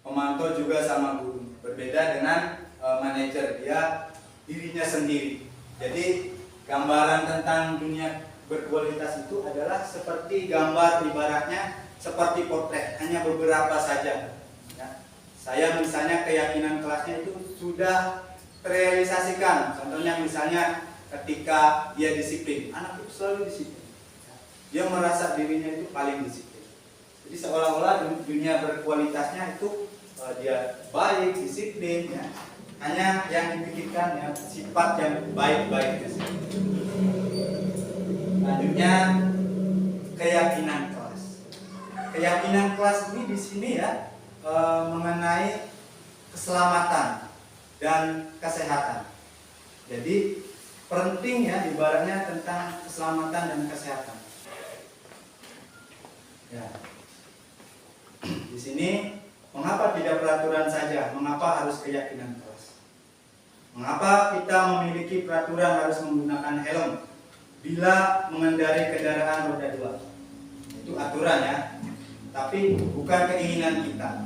Speaker 1: Pemantau juga sama guru. Berbeda dengan manajer, dia dirinya sendiri. Jadi gambaran tentang dunia berkualitas itu adalah seperti gambar, ibaratnya seperti potret, hanya beberapa saja, ya. Saya misalnya keyakinan kelasnya itu sudah terrealisasikan. Contohnya misalnya ketika dia disiplin, anak itu selalu disiplin, ya. Dia merasa dirinya itu paling disiplin. Jadi seolah-olah dunia berkualitasnya itu dia baik, disiplin, ya. Hanya yang dipikirkan, ya, sifat yang baik-baik itu. Selanjutnya keyakinan kelas. Keyakinan kelas ini di sini, ya, mengenai keselamatan dan kesehatan. Jadi penting, ya, ibaratnya tentang keselamatan dan kesehatan. Ya. Di sini mengapa tidak peraturan saja? Mengapa harus keyakinan kelas? Mengapa kita memiliki peraturan harus menggunakan helm bila mengendarai kendaraan roda 2? Itu aturan, ya, tapi bukan keinginan kita.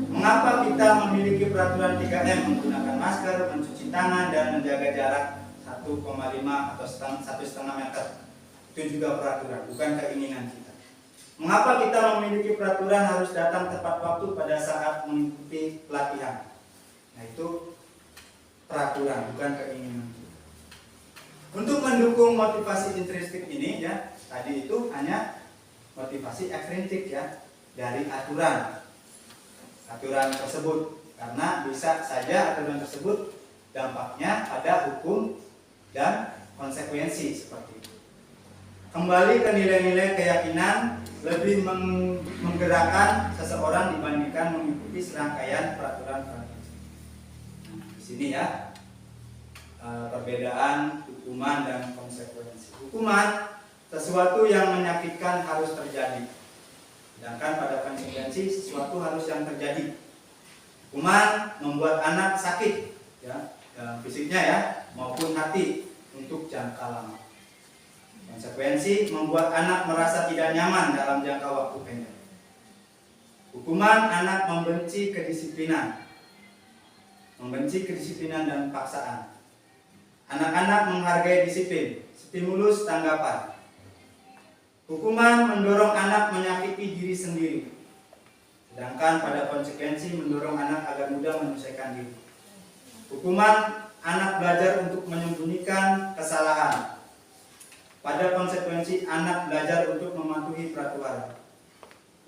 Speaker 1: Mengapa kita memiliki peraturan 3M, menggunakan masker, mencuci tangan, dan menjaga jarak 1,5 atau 1,5 meter? Itu juga peraturan, bukan keinginan kita. Mengapa kita memiliki peraturan harus datang tepat waktu pada saat mengikuti pelatihan? Nah, itu peraturan, bukan keinginan kita. Untuk mendukung motivasi intrinsik ini ya, tadi itu hanya motivasi ekstrinsik ya, dari aturan tersebut, karena bisa saja aturan tersebut dampaknya pada hukum dan konsekuensi seperti itu. Kembali ke nilai-nilai keyakinan, lebih menggerakkan seseorang dibandingkan mengikuti serangkaian peraturan. Di sini ya, perbedaan hukuman dan konsekuensi. Hukuman sesuatu yang menyakitkan harus terjadi, sedangkan pada konsekuensi sesuatu harus yang terjadi. Hukuman membuat anak sakit ya, fisiknya ya maupun hati untuk jangka lama. Konsekuensi membuat anak merasa tidak nyaman dalam jangka waktu pendek. Hukuman anak membenci kedisiplinan dan paksaan. Anak-anak menghargai disiplin, stimulus tanggapan. Hukuman mendorong anak menyakiti diri sendiri, sedangkan pada konsekuensi mendorong anak agar mudah menyelesaikan diri. Hukuman anak belajar untuk menyembunyikan kesalahan. Pada konsekuensi anak belajar untuk mematuhi peraturan.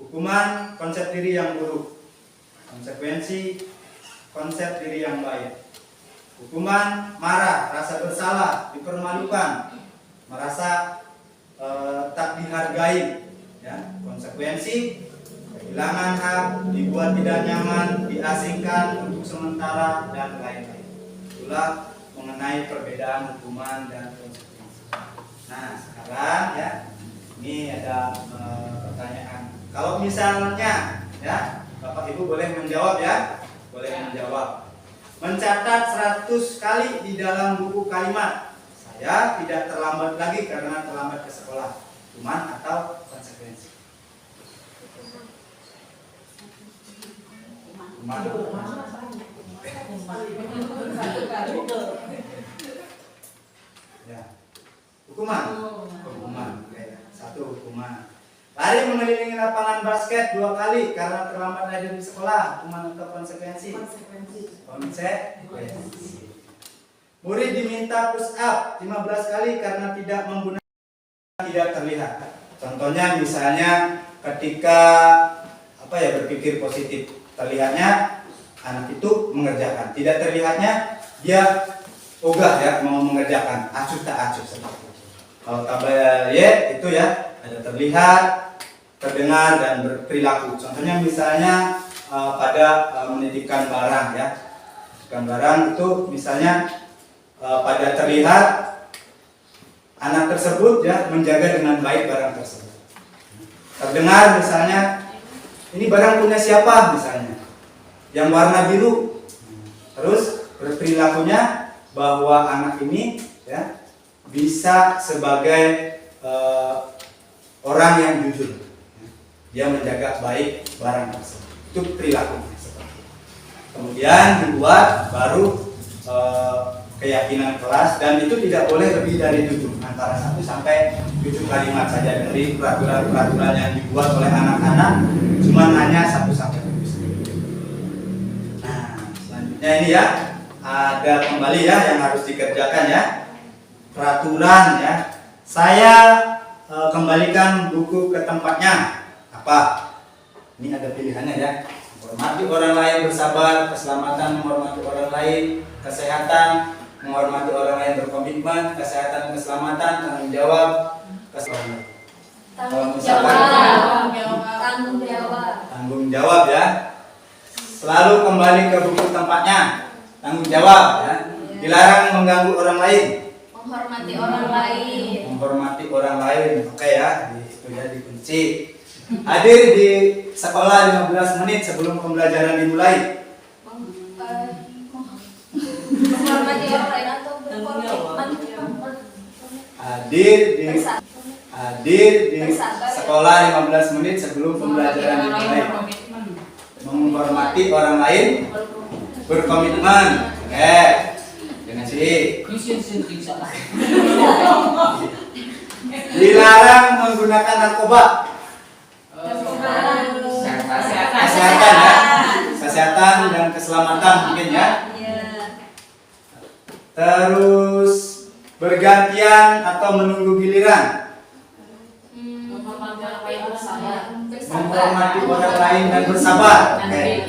Speaker 1: Hukuman konsep diri yang buruk. Konsekuensi konsep diri yang baik. Hukuman marah, rasa bersalah, dipermalukan, merasa tak dihargai ya. Konsekuensi kehilangan hak, dibuat tidak nyaman, diasingkan untuk sementara dan lain-lain. Itulah mengenai perbedaan hukuman dan konsekuensi. Nah sekarang ya, ini ada pertanyaan. Kalau misalnya ya, Bapak Ibu boleh menjawab ya, boleh menjawab. Mencatat 100 kali di dalam buku kalimat, saya tidak terlambat lagi karena terlambat ke sekolah. Hukuman atau konsekuensi? Hukuman. Ya. Hukuman. Oke. 1 hukuman. Lari mengelilingi lapangan basket 2 kali karena terlambat hadir di sekolah. Hukuman atau konsekuensi? Konsekuensi. Murid diminta push up 15 kali karena tidak terlihat. Contohnya misalnya ketika berpikir positif, terlihatnya anak itu mengerjakan, tidak terlihatnya dia ogah ya mau mengerjakan, acuh tak acuh seperti itu. Kalau tabel Y itu ya ada terlihat, terdengar dan berperilaku. Contohnya misalnya pada menitipkan barang ya. Menitipkan barang itu misalnya pada terlihat anak tersebut ya menjaga dengan baik barang tersebut. Terdengar misalnya ini barang punya siapa misalnya, yang warna biru. Terus berperilakunya bahwa anak ini ya bisa sebagai orang yang jujur, dia menjaga baik barang tersebut. Itu perilakunya seperti itu. Kemudian dibuat baru keyakinan kelas, dan itu tidak boleh lebih dari 7, antara 1 sampai 7 kalimat saja dari peraturan-peraturan yang dibuat oleh anak-anak, cuma hanya 1 sampai 7. Nah, selanjutnya ini ya, ada kembali ya yang harus dikerjakan ya, peraturan ya. Saya kembalikan buku ke tempatnya. Apa? Ini ada pilihannya ya. Menghormati orang lain, bersabar, keselamatan, menghormati orang lain, kesehatan, menghormati orang lain, berkomitmen, kesehatan, keselamatan, tanggung jawab, tanggung jawab ya. Selalu kembali ke buku tempatnya. Tanggung jawab ya. Dilarang mengganggu orang lain.
Speaker 3: Menghormati orang lain.
Speaker 1: Menghormati orang lain. Oke ya, itu ya dikunci. Hadir di sekolah 15 menit sebelum pembelajaran dimulai.
Speaker 3: Menghormati orang lain atau berkomitmen.
Speaker 1: Hadir di sekolah 15 menit sebelum pembelajaran dimulai. Menghormati orang lain, berkomitmen. Dengan sih. Dilarang menggunakan narkoba. Kesehatan ya, kesehatan dan keselamatan mungkin ya. Terus bergantian atau menunggu giliran, menghormati orang lain dan bersabar. Oke.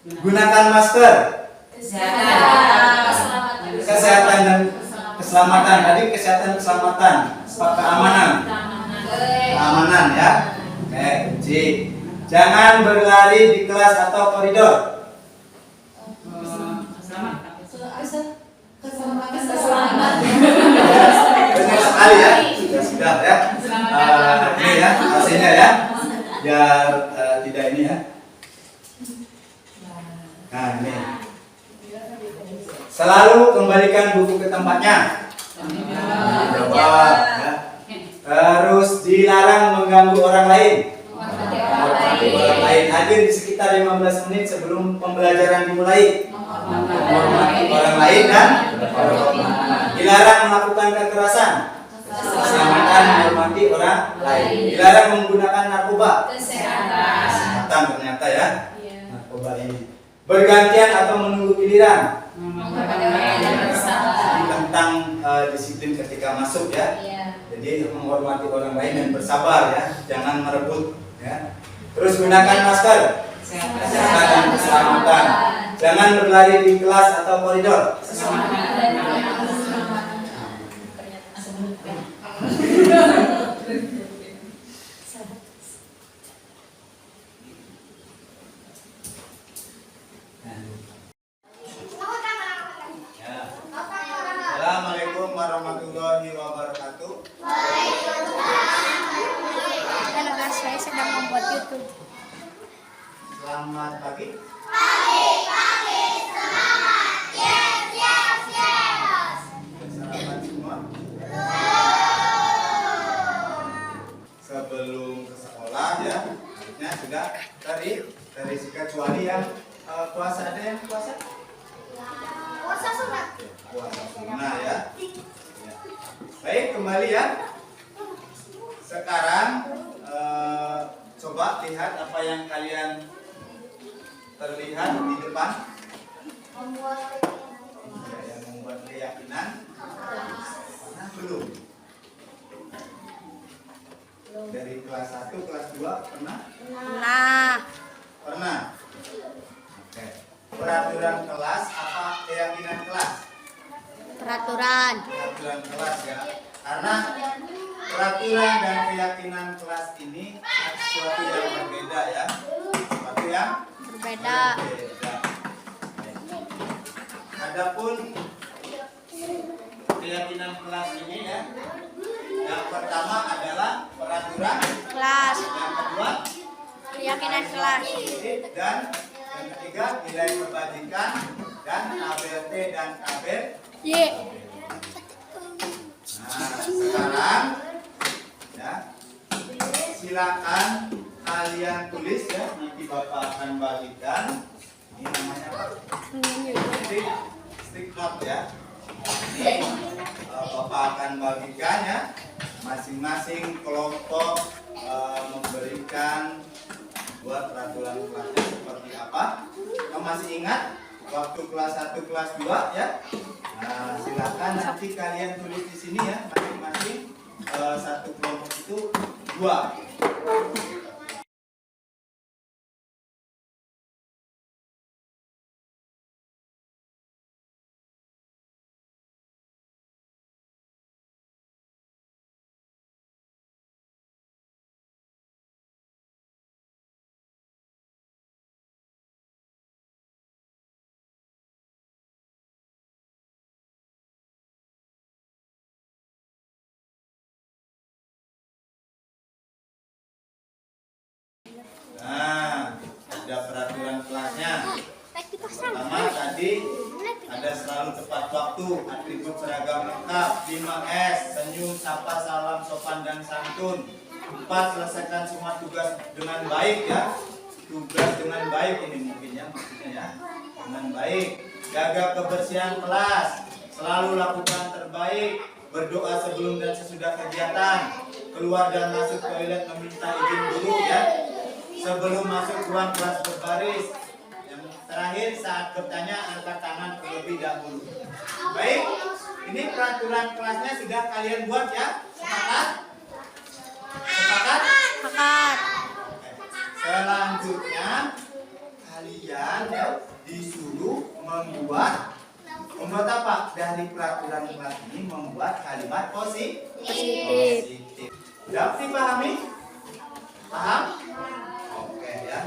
Speaker 1: Gunakan masker, kesehatan dan keselamatan. Tadi kesehatan keselamatan, keamanan, keamanan ya. Oke, C. Jangan berlari di kelas atau koridor. Benar sekali ya, sudah ya. Ini ya hasilnya ya, biar tidak ini ya. Nah ini, selalu kembalikan buku ke tempatnya. Jawab ya. Terus dilarang mengganggu orang lain. Orang lain hadir di sekitar 15 menit sebelum pembelajaran dimulai. Menghormati orang lain dan dilarang melakukan kekerasan. Keselamatan menghormati orang lain. Dilarang menggunakan narkoba. Kesehatan ternyata ya. Narkoba ini. Bergantian atau menunggu giliran. Tentang disiplin ketika masuk ya. Jadi menghormati orang lain dan bersabar ya. Jangan merebut ya. Terus gunakan masker. Kesehatan dan keselamatan. Jangan berlari di kelas atau koridor. Assalamualaikum warahmatullahi wabarakatuh.
Speaker 4: Halo guys, saya sedang membuat YouTube.
Speaker 1: Selamat pagi. Selamat semua. Sebelum ke sekolah ya, harusnya sudah dari kecuali yang puasa, ada yang puasa?
Speaker 4: Puasa sunat.
Speaker 1: Puasa sunnah ya. Baik, kembali ya. Sekarang coba lihat apa yang kalian terlihat di depan. Yang membuat keyakinan. Pernah belum? Dari kelas 1, kelas 2 pernah?
Speaker 4: Nah,
Speaker 1: Pernah. Oke. Peraturan kelas apa keyakinan kelas?
Speaker 4: peraturan.
Speaker 1: Peraturan kelas ya. Karena peraturan dan keyakinan kelas ini sesuatu yang berbeda ya. Sesuatu yang
Speaker 4: Berbeda.
Speaker 1: berbeda. Adapun keyakinan kelas ini ya. Yang pertama adalah peraturan
Speaker 4: Kelas.
Speaker 1: yang kedua
Speaker 4: Keyakinan kelas.
Speaker 1: dan yang ketiga nilai kebajikan dan tabel T dan tabel.
Speaker 4: Y.
Speaker 1: Nah, sekarang ya silakan kalian tulis ya, nanti Bapak akan bagikan. Ini namanya apa? Stick note ya. Bapak akan bagikan ya, masing-masing kelompok memberikan buat peraturan kelasnya seperti apa. Kamu masih ingat waktu kelas 1, kelas 2 ya? Nah, silakan nanti kalian tulis di sini ya, masing-masing satu kelompok itu 2. Nah, ada peraturan kelasnya. Pertama tadi ada selalu tepat waktu, atribut seragam lengkap, 5S, senyum, sapa, salam, sopan dan santun. 4, selesaikan semua tugas dengan baik ya. Tugas dengan baik ini mungkin ya maksudnya ya. Dengan baik. Jaga kebersihan kelas, selalu lakukan terbaik, berdoa sebelum dan sesudah kegiatan, keluar dan masuk toilet meminta izin dulu ya. Sebelum masuk ruang kelas berbaris, yang terakhir saat bertanya angkat tangan terlebih dahulu. Baik, ini peraturan kelasnya sudah kalian buat ya? Sepakat? Sepakat?
Speaker 4: Sepakat.
Speaker 1: Selanjutnya kalian ya disuruh membuat apa? Dari peraturan kelas ini membuat kalimat positif. Dapat dipahami? Paham? Oke ya.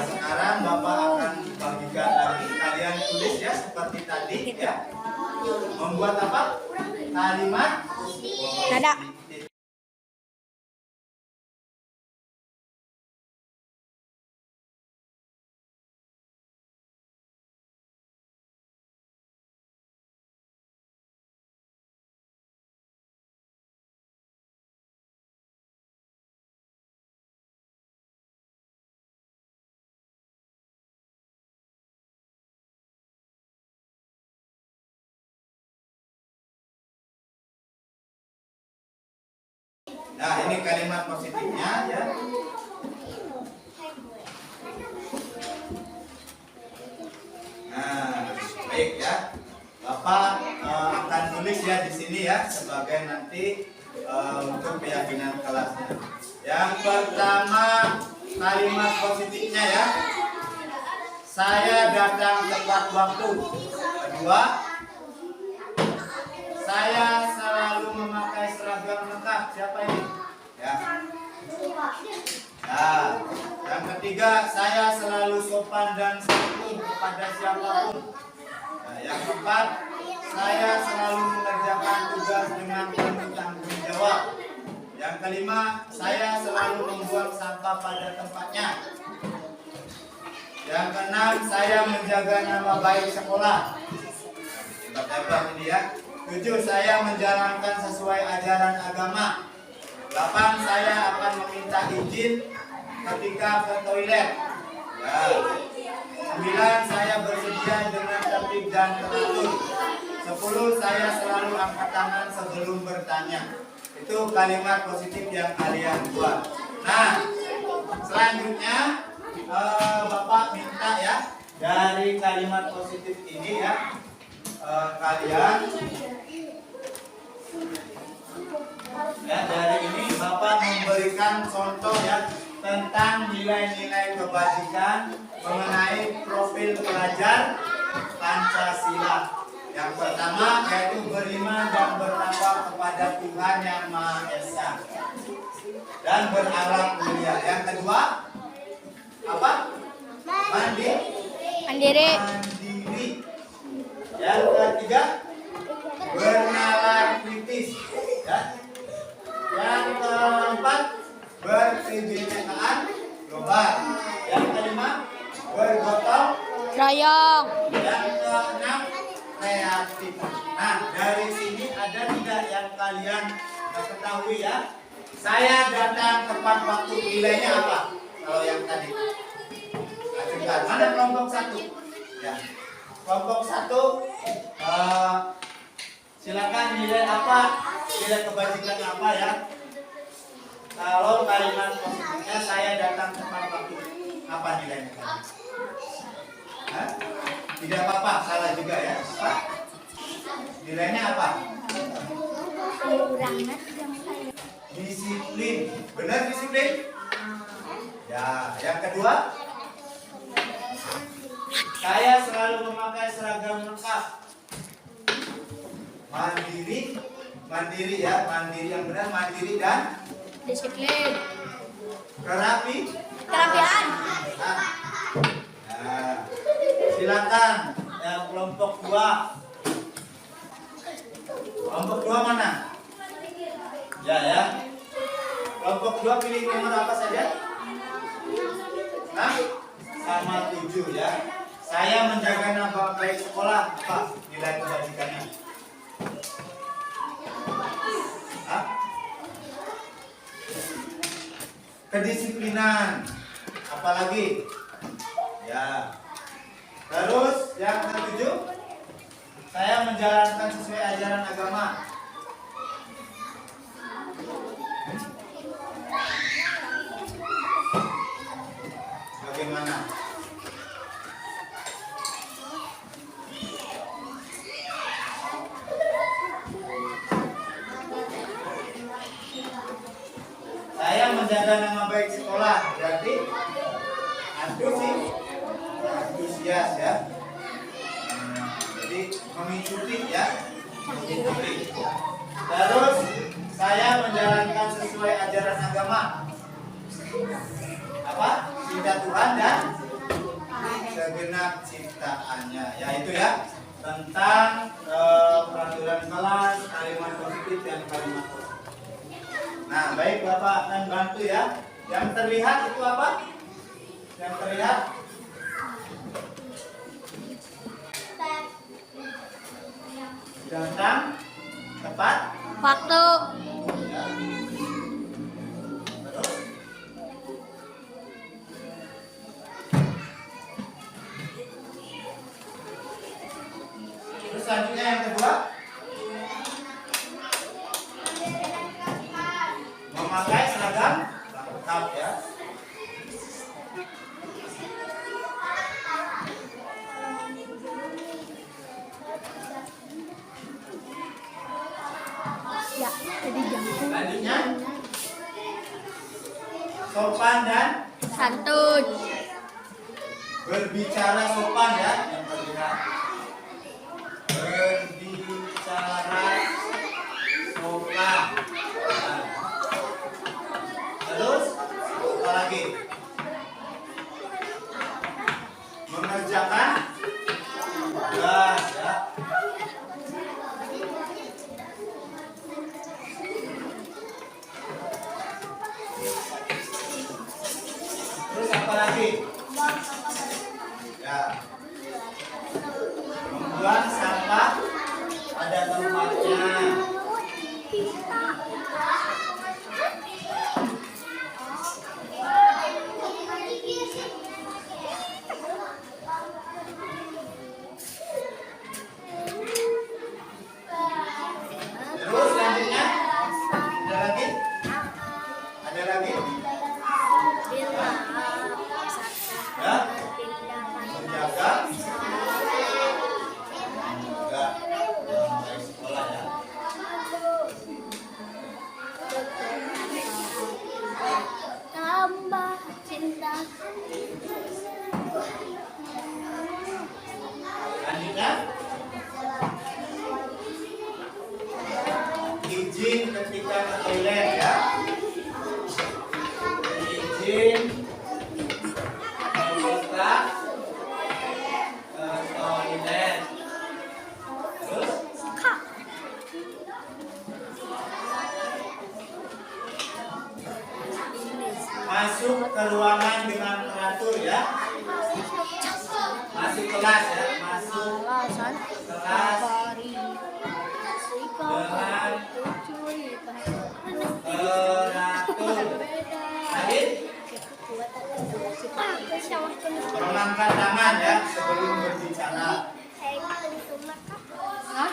Speaker 1: Sekarang Bapak akan bagikan lagi, kalian tulis ya seperti tadi ya. Membuat apa? Kalimat
Speaker 4: Nada.
Speaker 1: Nah, ini kalimat positifnya ya. Nah, baik ya. Bapak akan tulis ya di sini ya sebagai nanti untuk keyakinan kelasnya. Yang pertama kalimat positifnya ya. Saya datang tepat waktu. Kedua, saya selalu memakai seragam lengkap. Siapa ini? Ya. Nah, yang ketiga, saya selalu sopan dan santun kepada siapapun. Nah, yang keempat, saya selalu mengerjakan tugas dengan penuh tanggung jawab. Yang kelima, saya selalu membuang sampah pada tempatnya. Yang keenam, saya menjaga nama baik sekolah. Hebat ini ya. 7. Saya menjalankan sesuai ajaran agama. 8. Saya akan meminta izin ketika ke toilet. Ya. 9. Saya bersedia dengan tertib dan teratur. 10. Saya selalu angkat tangan sebelum bertanya. Itu kalimat positif yang kalian buat. Nah, selanjutnya Bapak minta ya dari kalimat positif ini ya. Kalian ya dari ini Bapak memberikan contoh ya tentang nilai-nilai kebajikan mengenai profil pelajar Pancasila. Yang pertama yaitu beriman dan bertakwa kepada Tuhan Yang Maha Esa dan berakhlak mulia. Yang kedua apa? Mandiri. Yang ketiga bernalar kritis ya. Yang keempat berkebinekaan global. Yang kelima bergotong
Speaker 4: Royong.
Speaker 1: Yang keenam kreatif. Nah, dari sini ada tidak yang kalian ketahui ya? Saya datang tepat waktu, nilainya apa? Kalau yang tadi mana kelompok 1 ya. Kelompok 1 silakan nilai apa, nilai kebajikan apa ya. Kalau kalimat positifnya saya datang tepat waktu, apa nilainya? Hah? Tidak apa-apa, salah juga ya. Apa? Nilainya apa? Disiplin. Benar disiplin? Ya, yang kedua, saya selalu memakai seragam lengkap. Mandiri ya, mandiri yang benar, mandiri dan
Speaker 4: Disiplin.
Speaker 1: kerapian. Nah, silakan yang kelompok 2. Kelompok 2 mana? Ya. Kelompok 2 pilih nomor apa saja? Nah, sama 7 ya. Saya menjaga nama baik sekolah. Apa nilai kebajikannya? Hah? Kedisiplinan. Apalagi? Ya. Terus yang ke-7, saya menjalankan sesuai ajaran agama. Bagaimana? menjaga nama baik sekolah. Berarti antusias ya. Jadi mengikuti ya, mengikuti. Terus saya menjalankan sesuai ajaran agama. Apa? Cinta Tuhan dan segenap ciptaannya. Yaitu ya tentang peraturan kelas, kalimat positif dan kalimat positif. Nah, baik Bapak akan bantu ya. Yang terlihat itu apa? Yang terlihat tentang tepat
Speaker 4: Waktu.
Speaker 1: ya. Terus selanjutnya yang kedua memakai seragam lengkap ya.
Speaker 4: Ya, jadi jangkung.
Speaker 1: Selanjutnya sopan dan
Speaker 4: Santun.
Speaker 1: berbicara sopan ya yang terlihat. Berbicara sopan. Nah. Terus apa lagi? Mengerjakan tugas ya. Terus apa lagi? Ya. Membuang sampah pada tempatnya. Terus selanjutnya ada lagi? Ada lagi? Ya. Menjaga juga baik sekolah ya.
Speaker 4: Tambah cinta.
Speaker 1: Selanjutnya izin ketika ke toilet ya. Izin ketika ke toilet. Terus masuk ke ruangan dengan teratur ya. Masuk kelas ya. Masuk
Speaker 4: Alasan
Speaker 1: kelas
Speaker 4: hari
Speaker 1: dengan teratur. Adit, mengangkat tangan ya sebelum berbicara.
Speaker 4: Hah?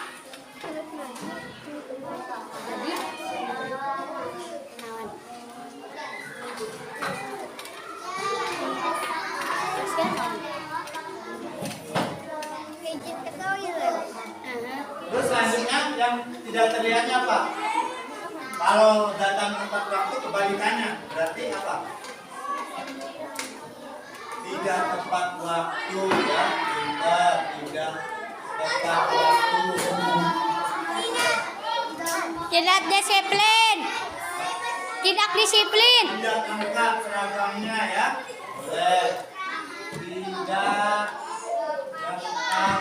Speaker 1: Terus selanjutnya yang tidak terlihatnya apa? Kalau datang tepat waktu kebalikannya berarti apa? Tidak tepat waktu ya, tidak tepat waktu.
Speaker 4: Tidak disiplin. Tidak disiplin.
Speaker 1: Tidak lengkap seragamnya ya. Boleh. Tidak lengkap.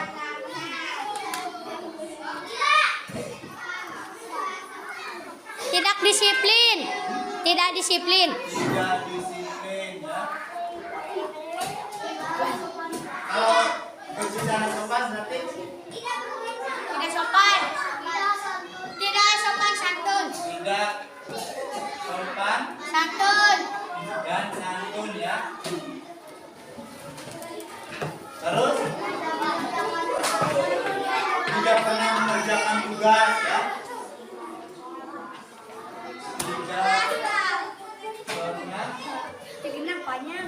Speaker 4: Tidak disiplin. Tidak disiplin.
Speaker 1: Tidak disiplin ya. Kalau berbicara sopan berarti
Speaker 4: Tidak sopan. Tidak sopan santun.
Speaker 1: tidak sopan
Speaker 4: Santun.
Speaker 1: dan santun ya. Terus tidak pernah mengerjakan tugas ya. Tidak pernah
Speaker 4: Kenapanya?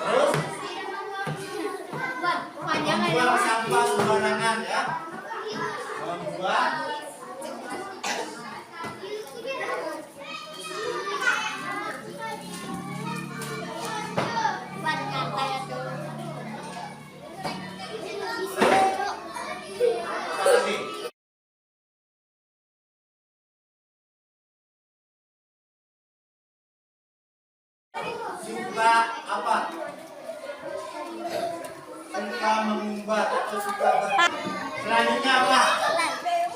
Speaker 1: terus
Speaker 4: Panjang
Speaker 1: membuang sampah sembarangan ya. suka mengumbar atau suka selanjutnya apa?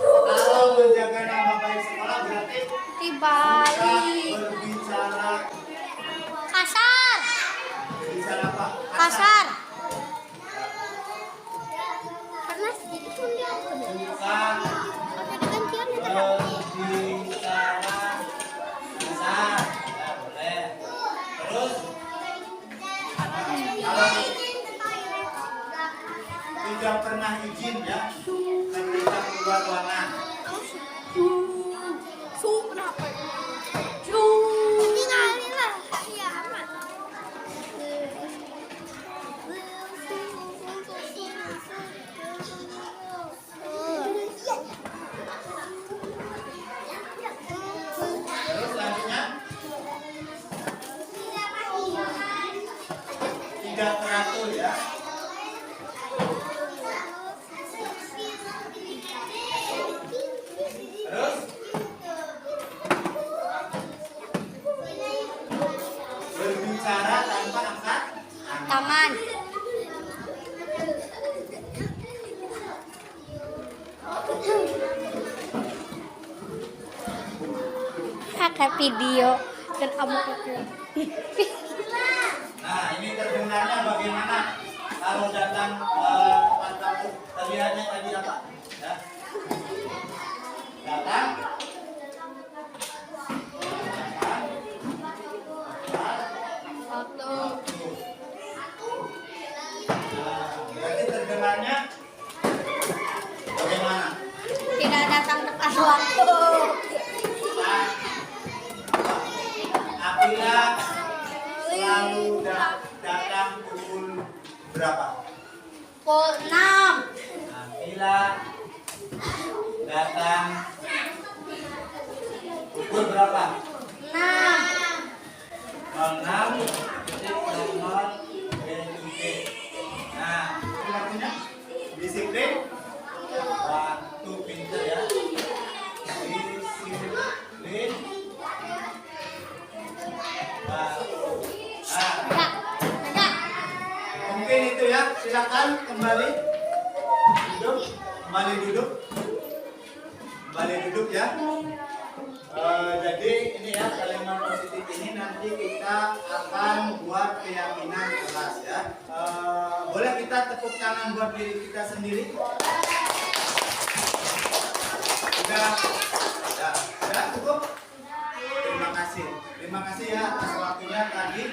Speaker 1: Kalau menjaga nama baik sekolah berarti suka berbicara
Speaker 4: Kasar.
Speaker 1: bicara apa?
Speaker 4: Kasar. Karena sedikit pun dia
Speaker 1: Suka
Speaker 4: pakai gantian itu.
Speaker 1: berbicara kasar. Ya, boleh. Terus kalau tidak pernah izin ya ketika keluar ruangan.
Speaker 4: Kenapa? Tinggalin lah. Iya aman.
Speaker 1: Terus selanjutnya tidak teratur ya. Terus berbicara tanpa angkat
Speaker 4: Tangan. Kakak video dan kamu
Speaker 1: Nah, ini terdengarnya bagaimana kalau datang tempat kamu? Terlihatnya tadi apa? Ya. Datang.
Speaker 4: foto.
Speaker 1: Nah, berarti terdengarnya bagaimana?
Speaker 4: Tidak datang tepat waktu.
Speaker 1: Nah, Apila selalu datang pukul berapa?
Speaker 4: Pukul 6.
Speaker 1: Apila datang pukul berapa?
Speaker 4: 6.
Speaker 1: 06.00 WIB. Nah, itu artinya disiplin. Waktu pintar ya. Disiplin.
Speaker 4: Enggak. Enggak.
Speaker 1: Mungkin itu ya. Silakan kembali duduk. Kembali duduk. Kembali duduk ya. Jadi ini ya kalimat positif ini nanti kita akan buat keyakinan kelas ya. Boleh kita tepuk tangan buat diri kita sendiri? Sudah, sudah cukup. Terima kasih ya atas waktunya tadi.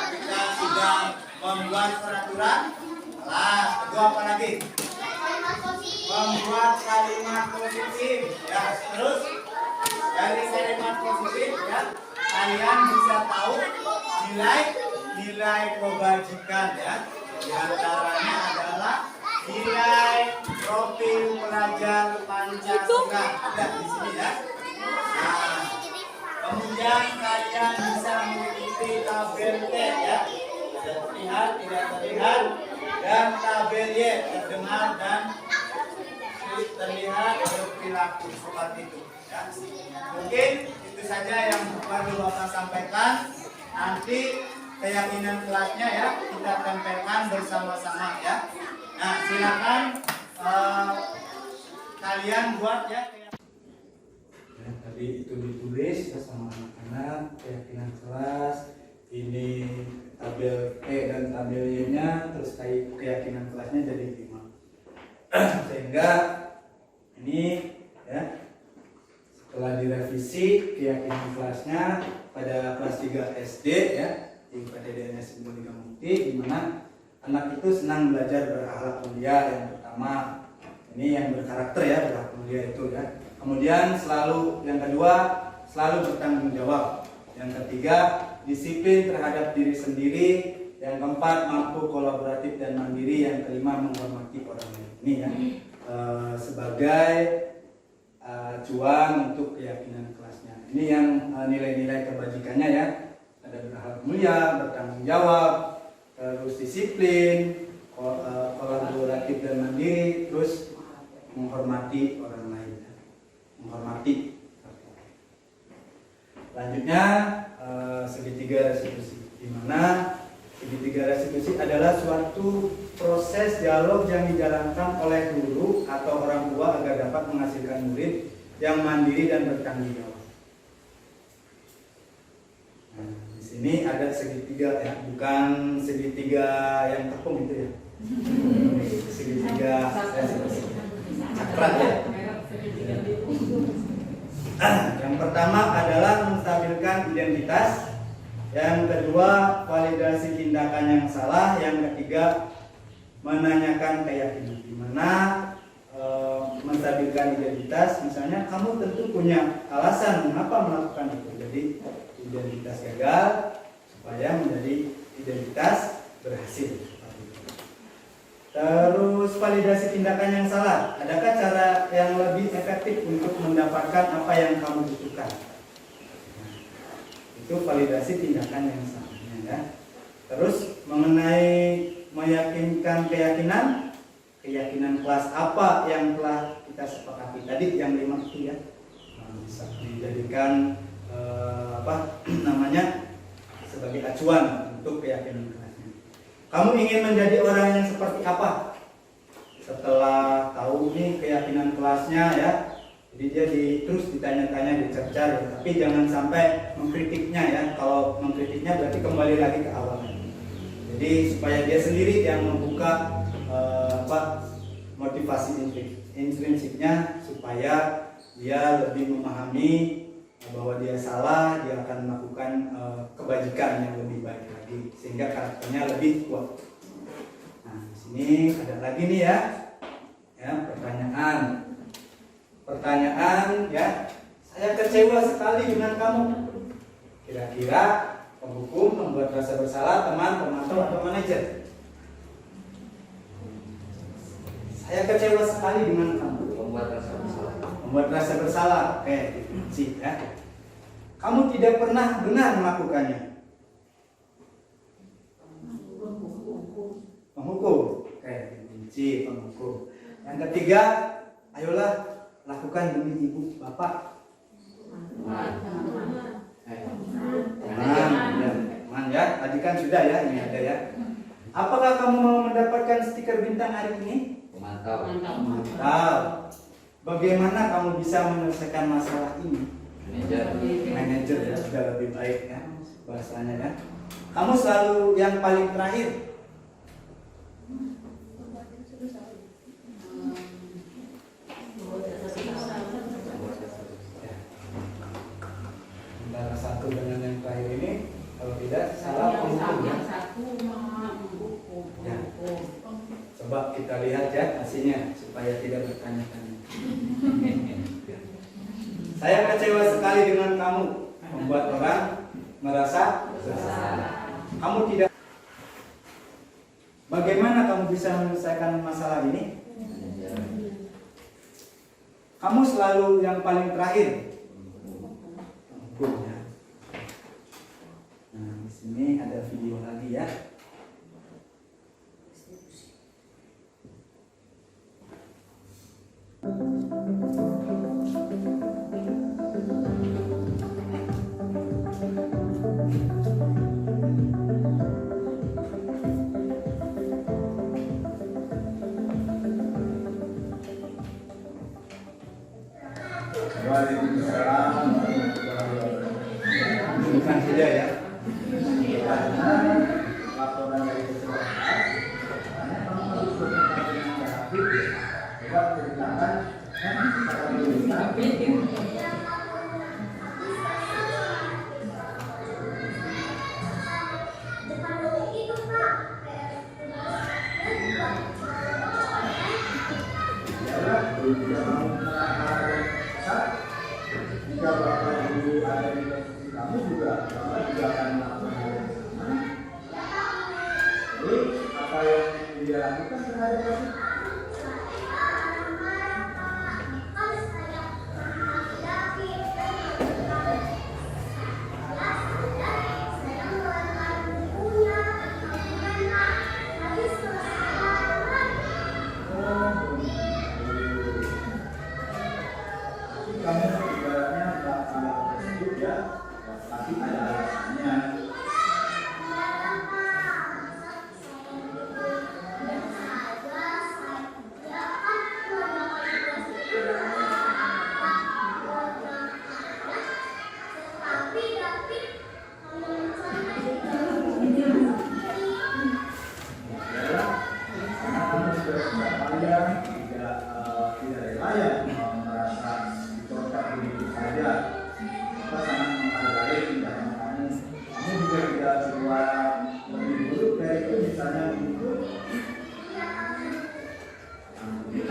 Speaker 1: Kita sudah membuat peraturan kelas. Kedua apa lagi? Membuat kalimat positif ya. Terus dari kalimat positif ya kalian bisa tahu nilai kebajikan ya. Di antaranya adalah nilai profil pelajar Pancasila ada di sini ya. Nah, kemudian kalian bisa mengikuti tabel T ya. Ada terlihat, tidak terlihat, dan tabel Y terdengar dan terlihat berperilaku seperti itu ya. Mungkin itu saja yang perlu Bapak sampaikan. Nanti keyakinan kelasnya ya kita tempelkan bersama-sama ya. Nah, silakan kalian buat ya. Tadi itu ditulis bersama anak-anak keyakinan kelas. Ini tabel E dan tabel Y-nya, terus keyakinan kelasnya jadi 5. Sehingga ini ya setelah direvisi keyakinan kelasnya pada kelas 3 SD ya di PTDNS Mulia Mukti, di mana anak itu senang belajar berakhlak mulia yang pertama. Ini yang berkarakter ya, berakhlak mulia itu ya. Kemudian yang kedua selalu bertanggung jawab. Yang ketiga disiplin terhadap diri sendiri. Yang keempat mampu kolaboratif dan mandiri. Yang kelima menghormati orang lain. Ini ya sebagai acuan untuk keyakinan kelasnya. Ini yang nilai-nilai kebajikannya ya. Ada berakhlak mulia, bertanggung jawab, terus disiplin, kolaboratif dan mandiri, terus menghormati orang lain. Menghormati. Selanjutnya segitiga restitusi, di mana Segitiga restitusi adalah suatu proses dialog yang dijalankan oleh guru atau orang tua agar dapat menghasilkan murid yang mandiri dan bertanggung jawab. Nah, di sini ada segitiga ya, bukan segitiga yang tepung itu ya. Segitiga cakra ya. Yang pertama adalah menstabilkan identitas. Yang kedua, validasi tindakan yang salah. Yang ketiga, menanyakan keyakinan. Di mana menstabilkan identitas, misalnya kamu tentu punya alasan mengapa melakukan itu. Jadi identitas gagal supaya menjadi identitas berhasil. Terus validasi tindakan yang salah. Adakah cara yang lebih efektif untuk mendapatkan apa yang kamu butuhkan? Itu validasi tindakan yang salah ya. Terus mengenai meyakinkan keyakinan kelas apa yang telah kita sepakati tadi yang 5 itu ya. Bisa dijadikan sebagai acuan untuk keyakinan kelasnya. Kamu ingin menjadi orang yang seperti apa? Setelah tahu nih keyakinan kelasnya ya, jadi dia terus ditanya-tanya, dicerca ya. Tapi jangan sampai mengkritiknya ya. Kalau mengkritiknya berarti kembali lagi ke awalnya. Jadi supaya dia sendiri yang membuka motivasi intrinsiknya, supaya dia lebih memahami bahwa dia salah, dia akan melakukan kebajikan yang lebih baik lagi sehingga karakternya lebih kuat. Nah, di sini ada lagi nih ya, pertanyaan ya. Saya kecewa sekali dengan kamu. Kira-kira penghukum, membuat rasa bersalah, teman, pemantau atau manajer? Saya kecewa sekali dengan kamu. Membuat rasa bersalah. Oke, dikunci ya. Kamu tidak pernah benar melakukannya. Penghukum. Oke, dikunci penghukum. Yang ketiga, ayolah lakukan demi ibu bapak. Teman ya, tadi kan sudah ya, ini ada ya. Apakah kamu mau mendapatkan stiker bintang hari ini?
Speaker 2: Mantap.
Speaker 1: Bagaimana kamu bisa menyelesaikan masalah ini? Manajer ya, sudah lebih baik ya bahasanya ya. Kamu selalu yang paling terakhir. Antara satu dengan yang terakhir ini, kalau tidak salah penghukum ya. Ya. Coba kita lihat ya hasilnya supaya tidak bertanya-tanya. Saya kecewa sekali dengan kamu, membuat orang merasa bersalah. Kamu tidak. Bagaimana kamu bisa menyelesaikan masalah ini? Kamu selalu yang paling terakhir. Nah, di sini ada video lagi ya. Waalaikumsalam. Bukan saja ya. Laporan dari kecelakaan. Kamu harus berhenti dengan aktif. Coba ceritakan. Jika Bapak Ibu ada di posisi kamu juga, Bapak juga akan melakukan. Jadi apa yang dia lakukan terhadap kamu? Kamu ibaratnya tidak tersebut ya, tapi ada alasannya.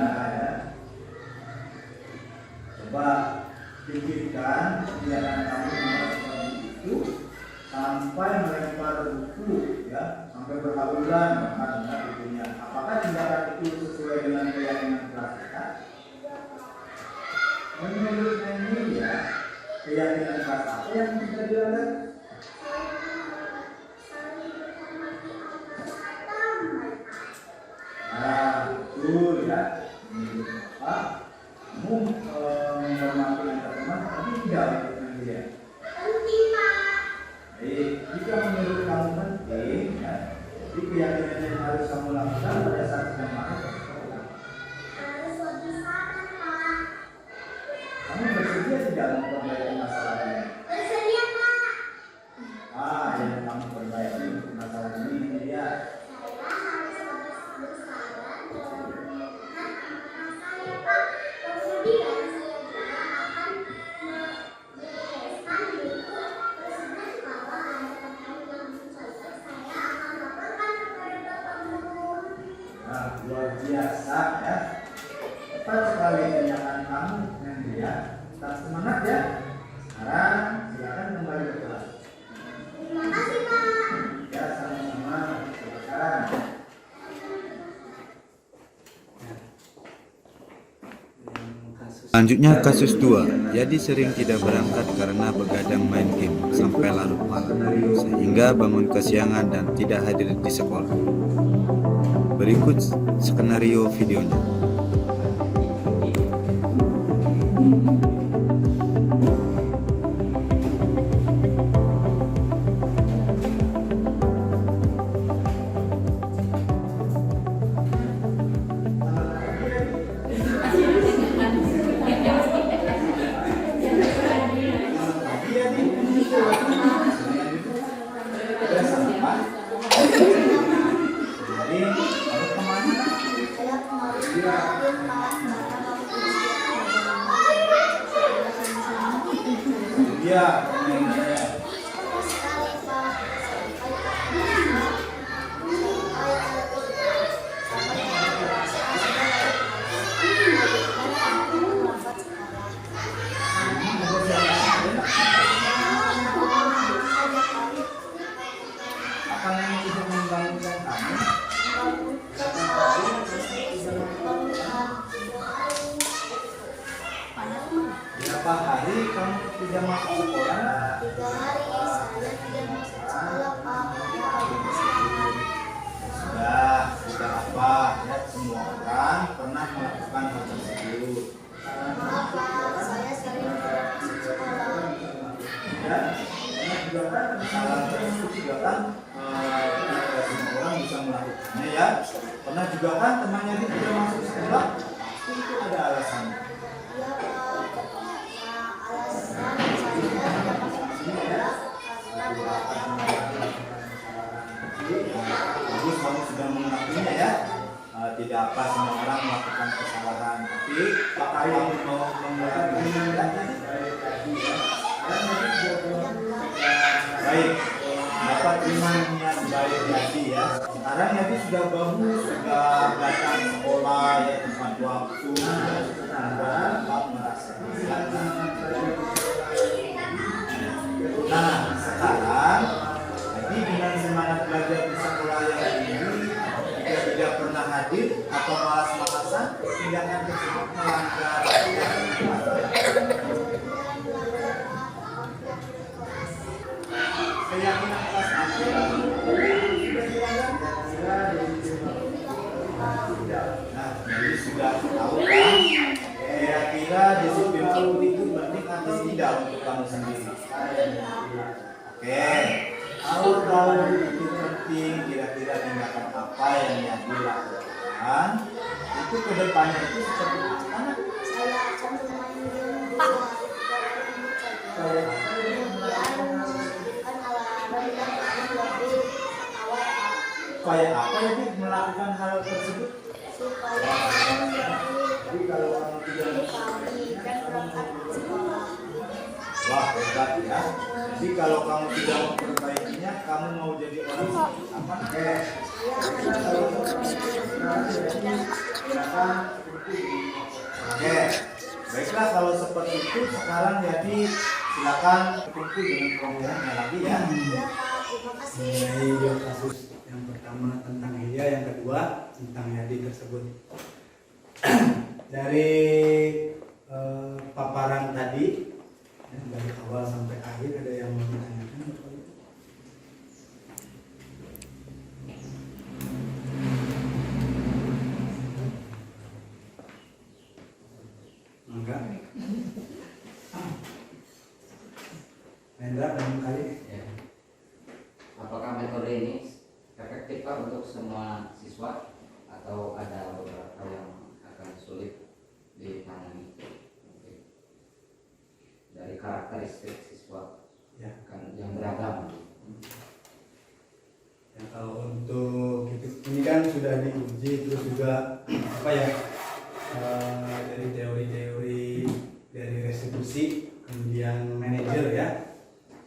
Speaker 1: ya. Coba pikirkan kegiatan kamu seperti itu sampai melempar buku ya, sampai berhalulan bahkan bukunya. Apakah tindakan itu sesuai dengan keyakinan kelas kita? Menurut ini ya, keyakinan kelas apa yang bisa dilanggar? Nah, betul ya. Menurut apa? Kamu menghormati antar teman, tapi tidak untuk dia. Baik, jika menurut kamu penting, ya, jadi keyakinan yang harus kamu lakukan pada saat sedang makan. Kamu bersedia tidak memperbaiki masalah ini?
Speaker 4: Bersedia, Pak.
Speaker 1: Yang kamu perbaiki untuk masalah ini dia. Luar biasa ya, tepat sekali kenyataan kamu yang dia. Tetap semangat ya. Sekarang silakan kembali ke kelas.
Speaker 4: Terima kasih, Pak.
Speaker 1: Ya, sama-sama. Silakan.
Speaker 5: Selanjutnya kasus 2, Yadi sering tidak berangkat karena begadang main game sampai larut malam, sehingga bangun kesiangan dan tidak hadir di sekolah. Berikut skenario videonya.
Speaker 1: Berapa hari kamu tidak masuk sekolah?
Speaker 4: 3 hari saya tidak masuk sekolah, Pak.
Speaker 1: Sudah apa? Ya, semua orang pernah melakukan hal tersebut.
Speaker 4: Maaf, Pak, saya sering tidak masuk sekolah.
Speaker 1: Ya, pernah juga kan kesalahan tersebut juga kan tidak semua orang bisa melakukannya ya. Pernah juga kan temannya dia tidak masuk sekolah? Pasti itu ada alasannya.
Speaker 4: Iya, Pak. Alasan saya tidak masuk sekolah karena
Speaker 1: Bagus, kamu sudah mengakuinya ya. Tidak apa semua orang melakukan kesalahan, tapi apakah kamu mau mengulanginya? Baik, dapat imannya baik Yadi ya. Sekarang Yadi sudah bagus, sudah datang sekolah ya tepat waktu, sekarang merasa Nah, sekarang Yadi dengan semangat belajar di sekolah yang ini, jika tidak pernah hadir atau malas-malasan, tindakan tersebut melanggar keyakinan kelas apa yang Nah, jadi sudah tahu kan? Kira-kira disiplin kamu itu penting atau tidak untuk kamu sendiri? Oke, kalau tahu itu penting, kira-kira tindakan apa yang dilakukan itu kedepannya itu seperti apa?
Speaker 4: saya akan bermain game di luar. Kemudian menjadikan alarm dan lebih awal, Pak.
Speaker 1: Supaya apa ya melakukan hal tersebut?
Speaker 4: Supaya lebih
Speaker 1: Jadi kalau kamu tidak
Speaker 4: pagi dan berangkat ke sekolah.
Speaker 1: wah hebat ya. Jadi kalau kamu tidak memperbaikinya, kamu mau jadi orang seperti apa?
Speaker 4: Saya akan menjadi orang yang
Speaker 1: silakan. Oke, baiklah kalau seperti itu sekarang jadi silakan berkumpul dengan kelompoknya lagi ya.
Speaker 4: Ya Pak, terima kasih.
Speaker 1: Mengenai kasus yang pertama tentang Hilya, yang kedua tentang Yadi tersebut. Dari paparan tadi ya, dari awal sampai akhir ada yang mau ditanyakan? Enggak. Hendra barangkali.
Speaker 2: Ya. Apakah metode ini efektif Pak untuk semua siswa atau ada beberapa yang akan sulit ditangani? Oke. Dari karakteristik siswa
Speaker 1: Ya.
Speaker 2: kan yang beragam.
Speaker 1: Ya, kalau untuk ini kan sudah diuji, terus juga apa ya, dari teori-teori dari restitusi, kemudian manajer ya,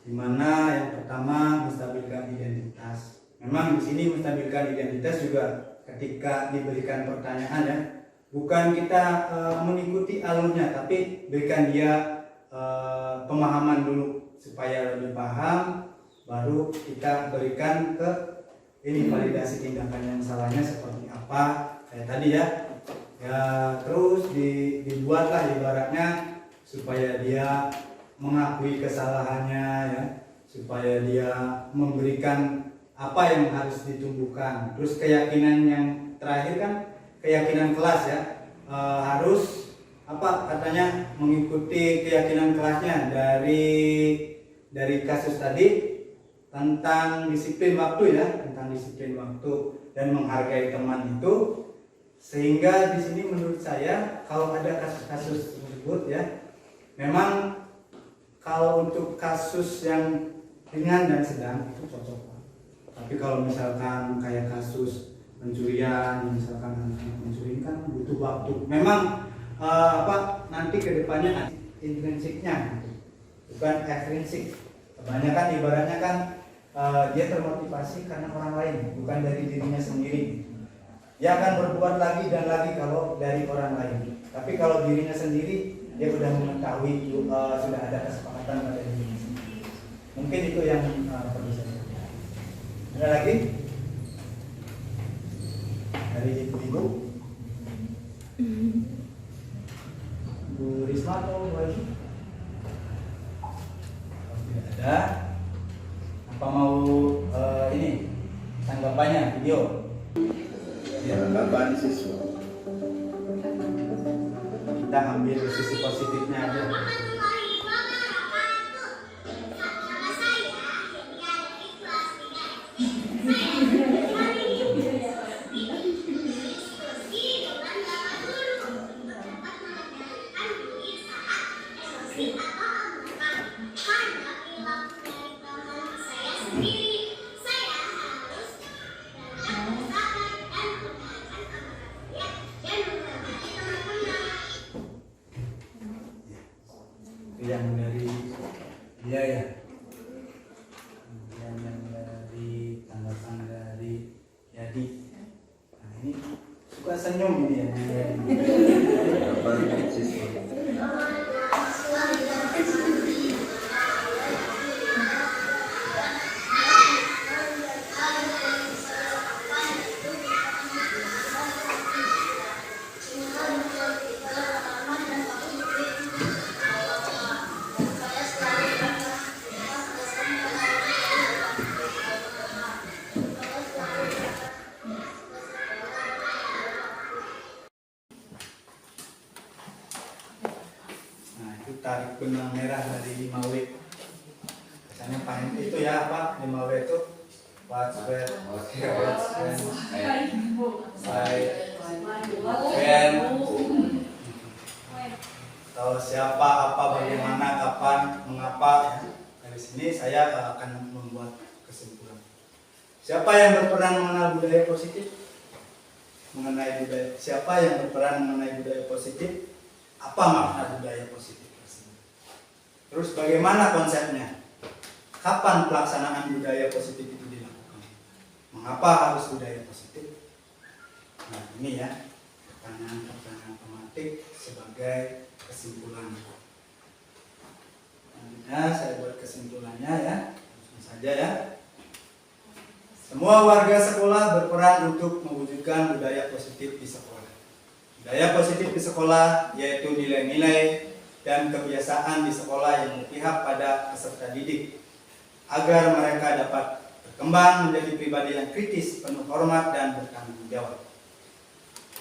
Speaker 1: dimana yang pertama menstabilkan identitas. Memang di sini menstabilkan identitas juga ketika diberikan pertanyaan ya, bukan kita mengikuti alurnya, tapi berikan dia pemahaman dulu supaya lebih paham, baru kita berikan ke ini validasi tindakan yang salahnya seperti apa kayak tadi ya. Ya terus dibuatlah ibaratnya supaya dia mengakui kesalahannya ya, supaya dia memberikan apa yang harus ditumbuhkan. Terus keyakinan yang terakhir kan keyakinan kelas ya, harus apa katanya mengikuti keyakinan kelasnya dari kasus tadi tentang disiplin waktu ya, tentang disiplin waktu dan menghargai teman itu. Sehingga di sini menurut saya kalau ada kasus-kasus tersebut ya, memang kalau untuk kasus yang ringan dan sedang itu cocok. Tapi kalau misalkan kayak kasus pencurian, misalkan mencuri kan butuh waktu. Memang nanti kedepannya intrinsiknya, bukan ekstrinsik. Kebanyakan ibaratnya kan dia termotivasi karena orang lain, bukan dari dirinya sendiri. Dia akan berbuat lagi dan lagi kalau dari orang lain. Tapi kalau dirinya sendiri, dia sudah mengetahui, sudah ada kesepakatan pada dirinya sendiri. Mungkin itu yang perlu saya sampaikan. Ada lagi? Dari Ibu? Bu Risma atau Bu Aji? Kalau tidak ada, apa mau ini tanggapannya video?
Speaker 5: Tanggapan siswa.
Speaker 1: Kita ambil sisi positifnya aja. Yang dari dia ya, yang dari tanggapan dari Yadi. Nah ini suka senyum ini ya.
Speaker 5: Tanggapan siswa. Tarik benang merah dari 5W. Misalnya paham itu ya apa 5W itu what's where, what's when, atau siapa, apa, bagaimana, kapan, mengapa ya. Dari sini saya akan membuat kesimpulan. Siapa yang berperan mengenal budaya positif? Mengenai budaya. Siapa yang berperan mengenai budaya positif? Apa makna budaya positif? Terus bagaimana konsepnya? Kapan pelaksanaan budaya positif itu dilakukan? Mengapa harus budaya positif? Nah ini ya.
Speaker 1: pertanyaan tematik sebagai kesimpulan. Selanjutnya saya buat kesimpulannya ya, langsung saja ya. Semua warga sekolah berperan untuk mewujudkan budaya positif di sekolah. Budaya positif di sekolah yaitu nilai-nilai dan kebiasaan di sekolah yang berpihak pada peserta didik agar mereka dapat berkembang menjadi pribadi yang kritis, penuh hormat dan bertanggung jawab.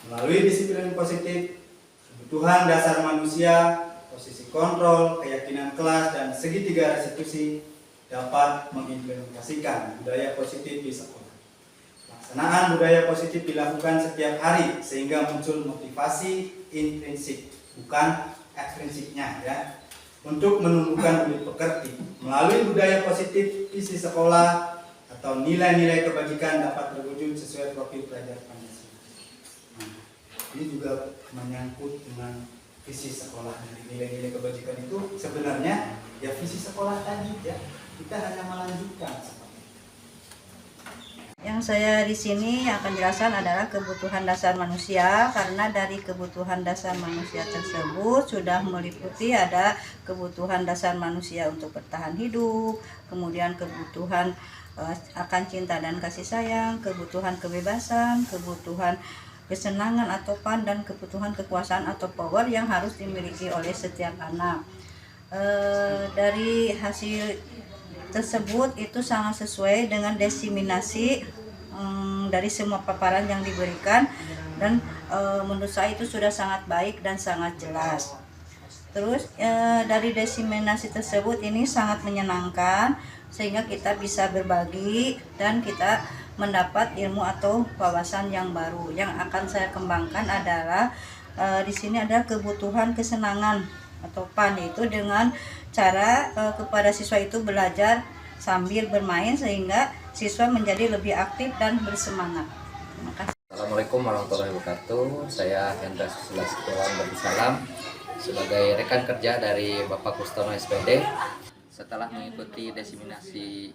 Speaker 1: Melalui disiplin positif, kebutuhan dasar manusia, posisi kontrol, keyakinan kelas, dan segitiga restitusi dapat mengimplementasikan budaya positif di sekolah. Pelaksanaan budaya positif dilakukan setiap hari sehingga muncul motivasi intrinsik, bukan ekstrinsiknya ya, untuk menumbuhkan budi pekerti. Melalui budaya positif, visi sekolah atau nilai-nilai kebajikan dapat terwujud sesuai profil pelajar Pancasila. Nah, ini juga menyangkut dengan visi sekolah. Dari nilai-nilai kebajikan itu sebenarnya ya visi sekolah tadi ya. Kita hanya melanjutkan seperti itu.
Speaker 6: Yang saya di sini akan jelaskan adalah kebutuhan dasar manusia, karena dari kebutuhan dasar manusia tersebut sudah meliputi ada kebutuhan dasar manusia untuk bertahan hidup, kemudian kebutuhan akan cinta dan kasih sayang, kebutuhan kebebasan, kebutuhan kesenangan atau fun, dan kebutuhan kekuasaan atau power yang harus dimiliki oleh setiap anak. Dari hasil tersebut itu sangat sesuai dengan diseminasi dari semua paparan yang diberikan, dan menurut saya itu sudah sangat baik dan sangat jelas. Terus dari diseminasi tersebut ini sangat menyenangkan sehingga kita bisa berbagi dan kita mendapat ilmu atau wawasan yang baru. Yang akan saya kembangkan adalah di sini ada kebutuhan kesenangan atau fun, yaitu dengan cara kepada siswa itu belajar sambil bermain sehingga siswa menjadi lebih aktif dan bersemangat. Terima kasih.
Speaker 2: Assalamualaikum warahmatullahi wabarakatuh. Saya Hendra Susila Setiawan Bersalam sebagai rekan kerja dari Bapak Kustono SPD. Setelah mengikuti diseminasi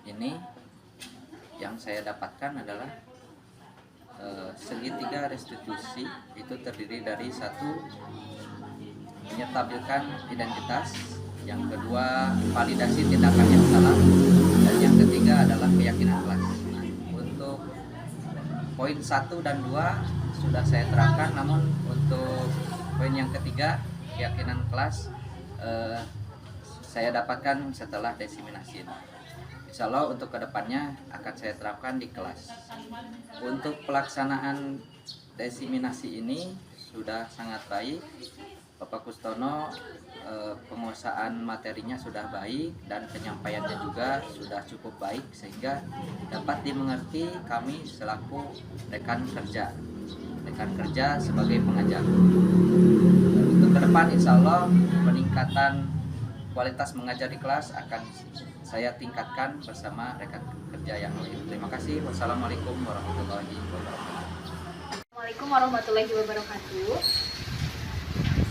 Speaker 2: ini, yang saya dapatkan adalah segitiga restitusi itu terdiri dari satu, menyetabilkan identitas, yang kedua validasi tindakan yang salah, dan yang ketiga adalah keyakinan kelas. Nah, untuk poin 1 dan 2 sudah saya terapkan, namun untuk poin yang ketiga, keyakinan kelas, saya dapatkan setelah diseminasi. Insya Allah untuk kedepannya akan saya terapkan di kelas. Untuk pelaksanaan diseminasi ini sudah sangat baik. Bapak Kustono penguasaan materinya sudah baik dan penyampaiannya juga sudah cukup baik sehingga dapat dimengerti kami selaku rekan kerja sebagai pengajar. Untuk ke depan insya Allah peningkatan kualitas mengajar di kelas akan saya tingkatkan bersama rekan kerja yang lain. Terima kasih. Wassalamualaikum warahmatullahi wabarakatuh.
Speaker 3: Assalamualaikum warahmatullahi wabarakatuh.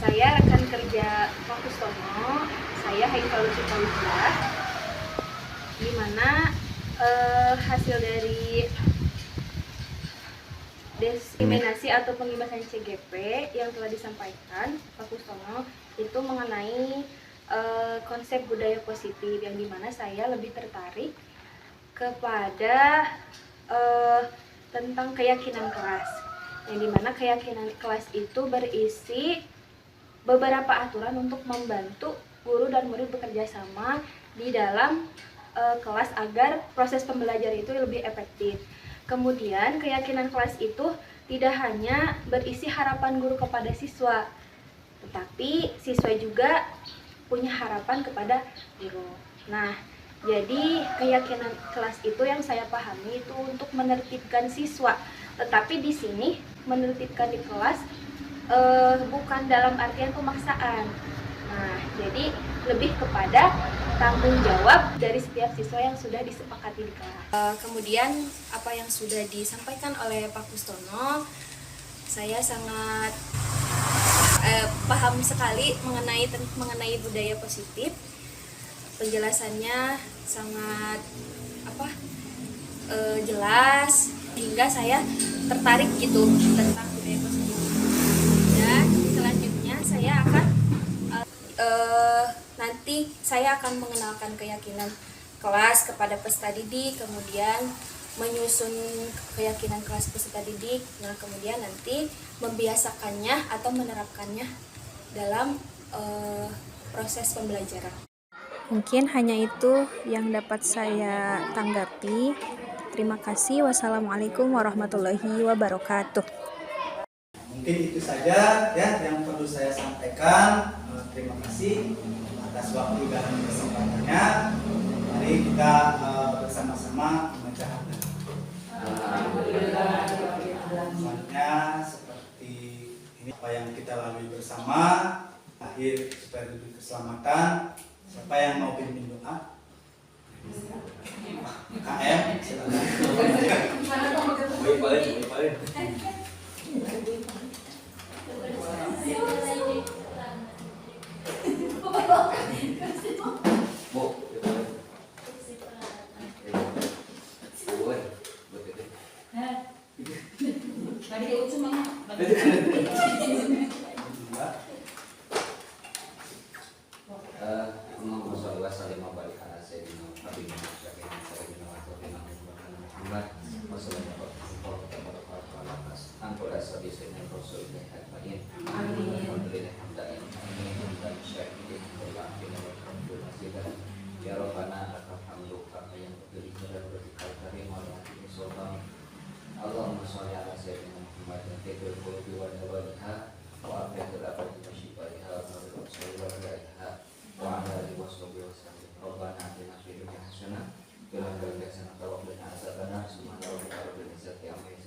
Speaker 3: Saya rekan kerja Pak Kustono, saya Haifal Cipawija, di mana hasil dari diseminasi atau pengibasan CGP yang telah disampaikan Pak Kustono itu mengenai konsep budaya positif, yang dimana saya lebih tertarik kepada tentang keyakinan kelas, yang dimana keyakinan kelas itu berisi beberapa aturan untuk membantu guru dan murid bekerja sama di dalam kelas agar proses pembelajaran itu lebih efektif. Kemudian keyakinan kelas itu tidak hanya berisi harapan guru kepada siswa, tetapi siswa juga punya harapan kepada guru. Nah, jadi keyakinan kelas itu yang saya pahami itu untuk menertibkan siswa, tetapi di sini menertibkan di kelas bukan dalam artian pemaksaan. Nah, jadi lebih kepada tanggung jawab dari setiap siswa yang sudah disepakati di kelas. Kemudian apa yang sudah disampaikan oleh Pak Kustono, saya sangat paham sekali mengenai budaya positif. Penjelasannya sangat jelas hingga saya tertarik gitu tentang budaya positif. nanti saya akan mengenalkan keyakinan kelas kepada peserta didik, kemudian menyusun keyakinan kelas peserta didik. Nah, kemudian nanti membiasakannya atau menerapkannya dalam proses pembelajaran.
Speaker 7: Mungkin hanya itu yang dapat saya tanggapi. Terima kasih. Wassalamualaikum warahmatullahi wabarakatuh.
Speaker 1: Mungkin itu saja ya yang perlu saya sampaikan. Terima kasih atas waktu dan kesempatannya. Mari kita bersama-sama membaca hadis. Selanjutnya seperti ini apa yang kita lalui bersama, akhir supaya duduk keselamatan. Siapa yang mau pimpin doa? KM, silakan.
Speaker 2: Ya Rabbana lakal hamdu kama yanbaghi li jalali karim wa li Allahumma sholli ala sayyidina Muhammad wa fil qulubi wa dawaiha wa afiyat al-abadi wa shifaiha wa nurul absari wa hidayatiha wa ala alihi wa sahbihi wa sallam. Rabbana atina fid dunya hasanah wa fil akhirati hasanah wa qina adzabannar. Subhana rabbika rabbil izzati amma yasifun.